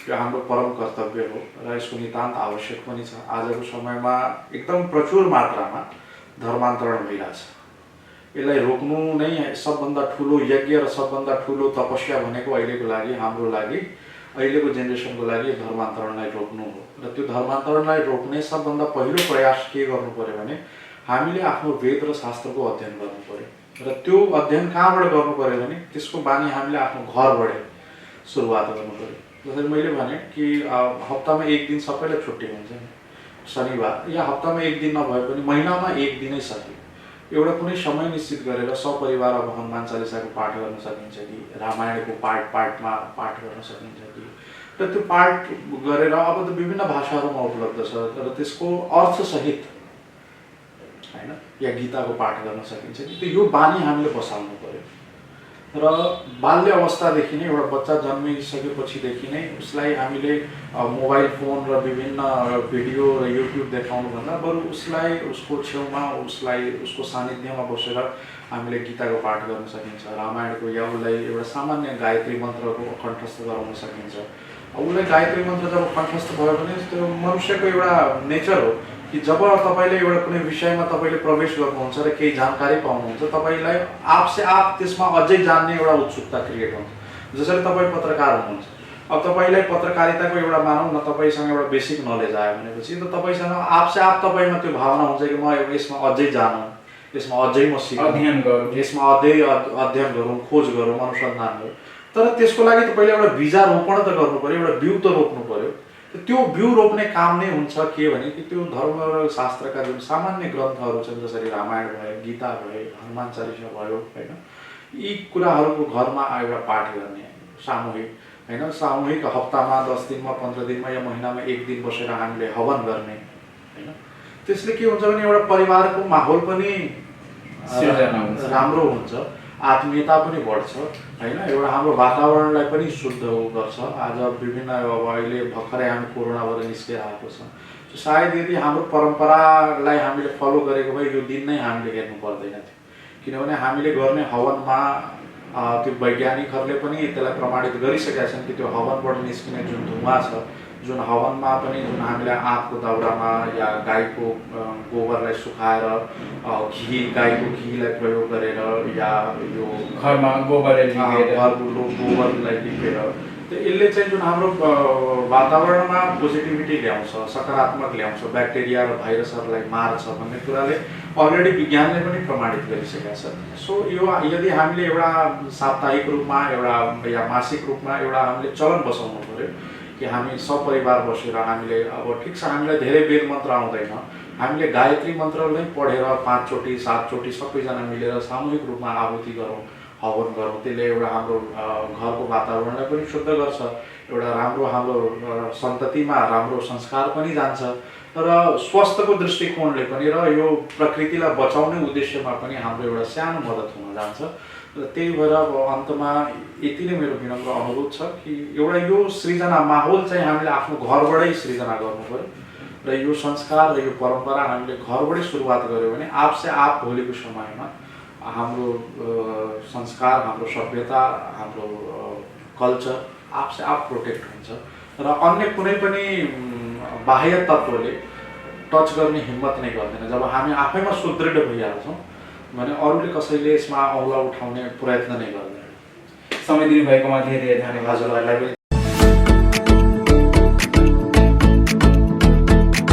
यो हाम्रो परम कर्तव्य हो र यसको नितान्त आवश्यक पनि छ। आजको समयमा एकदम प्रचुर मात्रामा धर्मान्तरण भइरहेछ। यसलाई रोक्नु नै सबभन्दा ठुलो यज्ञ र सबभन्दा ठुलो तपस्या भनेको अहिलेको लागि, हाम्रो लागि, अहिलेको जेनेरेसनको लागि धर्मान्तरणलाई रोक्नु हो। र त्यो धर्मान्तरणलाई रोक्ने सबभन्दा पहिलो प्रयास के गर्नु पर्यो भने हामीले आफ्नो वेद र शास्त्रको अध्ययन गर्नु पर्यो। र त्यो अध्ययन कहाँबाट गर्नु पर्यो भने त्यसको बानी हामीले आफ्नो घरबाट सुरुवात गर्नु पर्यो। जसरी मैले भने कि हप्तामा एक दिन सबैलाई छुट्टी हुन्छ नि, शनिबार, या हप्तामा एक दिन नभए पनि महिनामा एक दिनै सकियो एउटा कुनै समय निश्चित गरेर सपरिवार अब हनुमान चालिसाको पाठ गर्न सकिन्छ कि रामायणको पाठमा पाठ गर्न सकिन्छ कि, र त्यो पाठ गरेर अब त विभिन्न भाषाहरूमा उपलब्ध छ तर त्यसको अर्थसहित होइन, या गीताको पाठ गर्न सकिन्छ कि, त्यो यो बानी हामीले बसाल्नु पर्यो। र बाल्य अवस्थादेखि नै एउटा बच्चा जन्मिसकेपछिदेखि नै उसलाई हामीले मोबाइल फोन र विभिन्न भिडियो र युट्युब देखाउनुभन्दा बरु उसलाई उसको छेउमा उसलाई उसको सानिध्यमा बसेर हामीले गीताको पाठ गर्न सकिन्छ, रामायणको, या उसलाई एउटा सामान्य गायत्री मन्त्रको कण्ठस्थ गराउन सकिन्छ। उसलाई गायत्री मन्त्र जब कण्ठस्थ भयो भने त्यो मनुष्यको एउटा नेचर हो कि जब तपाईँले एउटा कुनै विषयमा तपाईँले प्रवेश गर्नुहुन्छ र केही जानकारी पाउनुहुन्छ, तपाईँलाई आपसे आप त्यसमा अझै जान्ने एउटा उत्सुकता क्रिएट हुन्छ। जसरी तपाईँ पत्रकार हुनुहुन्छ, अब तपाईँलाई पत्रकारिताको एउटा मानौँ न तपाईँसँग एउटा बेसिक नलेज आयो भनेपछि त तपाईँसँग आपसे आप तपाईँमा त्यो भावना हुन्छ कि म यसमा अझै जानौँ, यसमा अझै म सिकौँ, अध्ययन गरौँ, यसमा अझै अध्ययन गरौँ, खोज गरौँ, अनुसन्धान गरौँ। तर त्यसको लागि तपाईँले एउटा बिजा रोपण त गर्नु पर्यो, एउटा बिउ त रोप्नु पर्यो। त्यो बिउ रोप्ने काम नै हुन्छ के भने कि त्यो धर्म र शास्त्रका जुन सामान्य ग्रन्थहरू छन्, जसरी रामायण भयो, गीता भयो, हनुमान चालिसा भयो होइन, यी कुराहरूको घरमा एउटा पाठ गर्ने सामूहिक होइन, सामूहिक हप्तामा 10 दिनमा 15 दिनमा या महिनामा एक दिन बसेर हामीले हवन गर्ने होइन। त्यसले के हुन्छ भने एउटा परिवारको माहौल पनि राम्रो हुन्छ, आत्मीयता पनि बढ्छ होइन, एउटा हाम्रो वातावरणलाई पनि शुद्ध गर्छ। आज विभिन्न अब अहिले भर्खरै हामी कोरोनाबाट निस्केर आएको छ, सायद यदि हाम्रो परम्परालाई हामीले फलो गरेको भए यो दिन नै हामीले हेर्नु पर्दैन थियो, किनभने हामीले गर्ने हवनमा त्यो वैज्ञानिकहरूले पनि त्यसलाई प्रमाणित गरिसकेका छन् कि त्यो हवनबाट निस्किने जुन धुवा छ, जुन हवनमा पनि जुन हामीले आँपको दाउरामा या गाईको गोबरलाई सुकाएर गाईको घीलाई प्रयोग गरेर या यो घरमा गोबरलाई लिपेर त्यो यसले चाहिँ जुन हाम्रो वातावरणमा पोजिटिभिटी ल्याउँछ, सकारात्मक ल्याउँछ, ब्याक्टेरिया र भाइरसहरूलाई मार्छ भन्ने कुराले अलरेडी विज्ञानले पनि प्रमाणित गरिसकेका छ। सो यो यदि हामीले एउटा साप्ताहिक रूपमा एउटा या मासिक रूपमा एउटा हामीले चलन बसाउनु पर्यो कि हामी सपरिवार बसेर हामीले अब ठिक छ हामीलाई धेरै वेद मन्त्र आउँदैन, हामीले गायत्री मन्त्र नै पढेर 5 चोटि 7 चोटि सबैजना मिलेर सामूहिक रूपमा आहुति गरौँ, हवन गरौँ। त्यसले एउटा हाम्रो घरको वातावरणलाई पनि शुद्ध गर्छ, एउटा राम्रो हाम्रो सन्ततिमा राम्रो संस्कार पनि जान्छ र स्वास्थ्यको दृष्टिकोणले पनि र यो प्रकृतिलाई बचाउने उद्देश्यमा पनि हाम्रो एउटा सानो मद्दत हुन जान्छ। र त्यही भएर अब अन्तमा यति नै मेरो विनम्र अनुरोध छ कि एउटा यो सृजना माहौल चाहिँ हामीले आफ्नो घरबाटै सृजना गर्नु पर्यो र यो संस्कार र यो परम्परा हामीले घरबाटै सुरुवात गर्यो भने आपसे आप भोलिको समयमा हाम्रो संस्कार, हाम्रो सभ्यता, हाम्रो कल्चर आपसे आप प्रोटेक्ट हुन्छ र अन्य कुनै पनि बाह्य तत्त्वले टच गर्ने हिम्मत नै गर्दैन। जब हामी आफैमा सुदृढ भइहाल्छौँ भने अरूले कसैले यसमा औँला उठाउने प्रयत्न नै गर्दैन। समय दिनुभएकोमा धेरै धेरै धन्यवाद। हजुरहरूलाई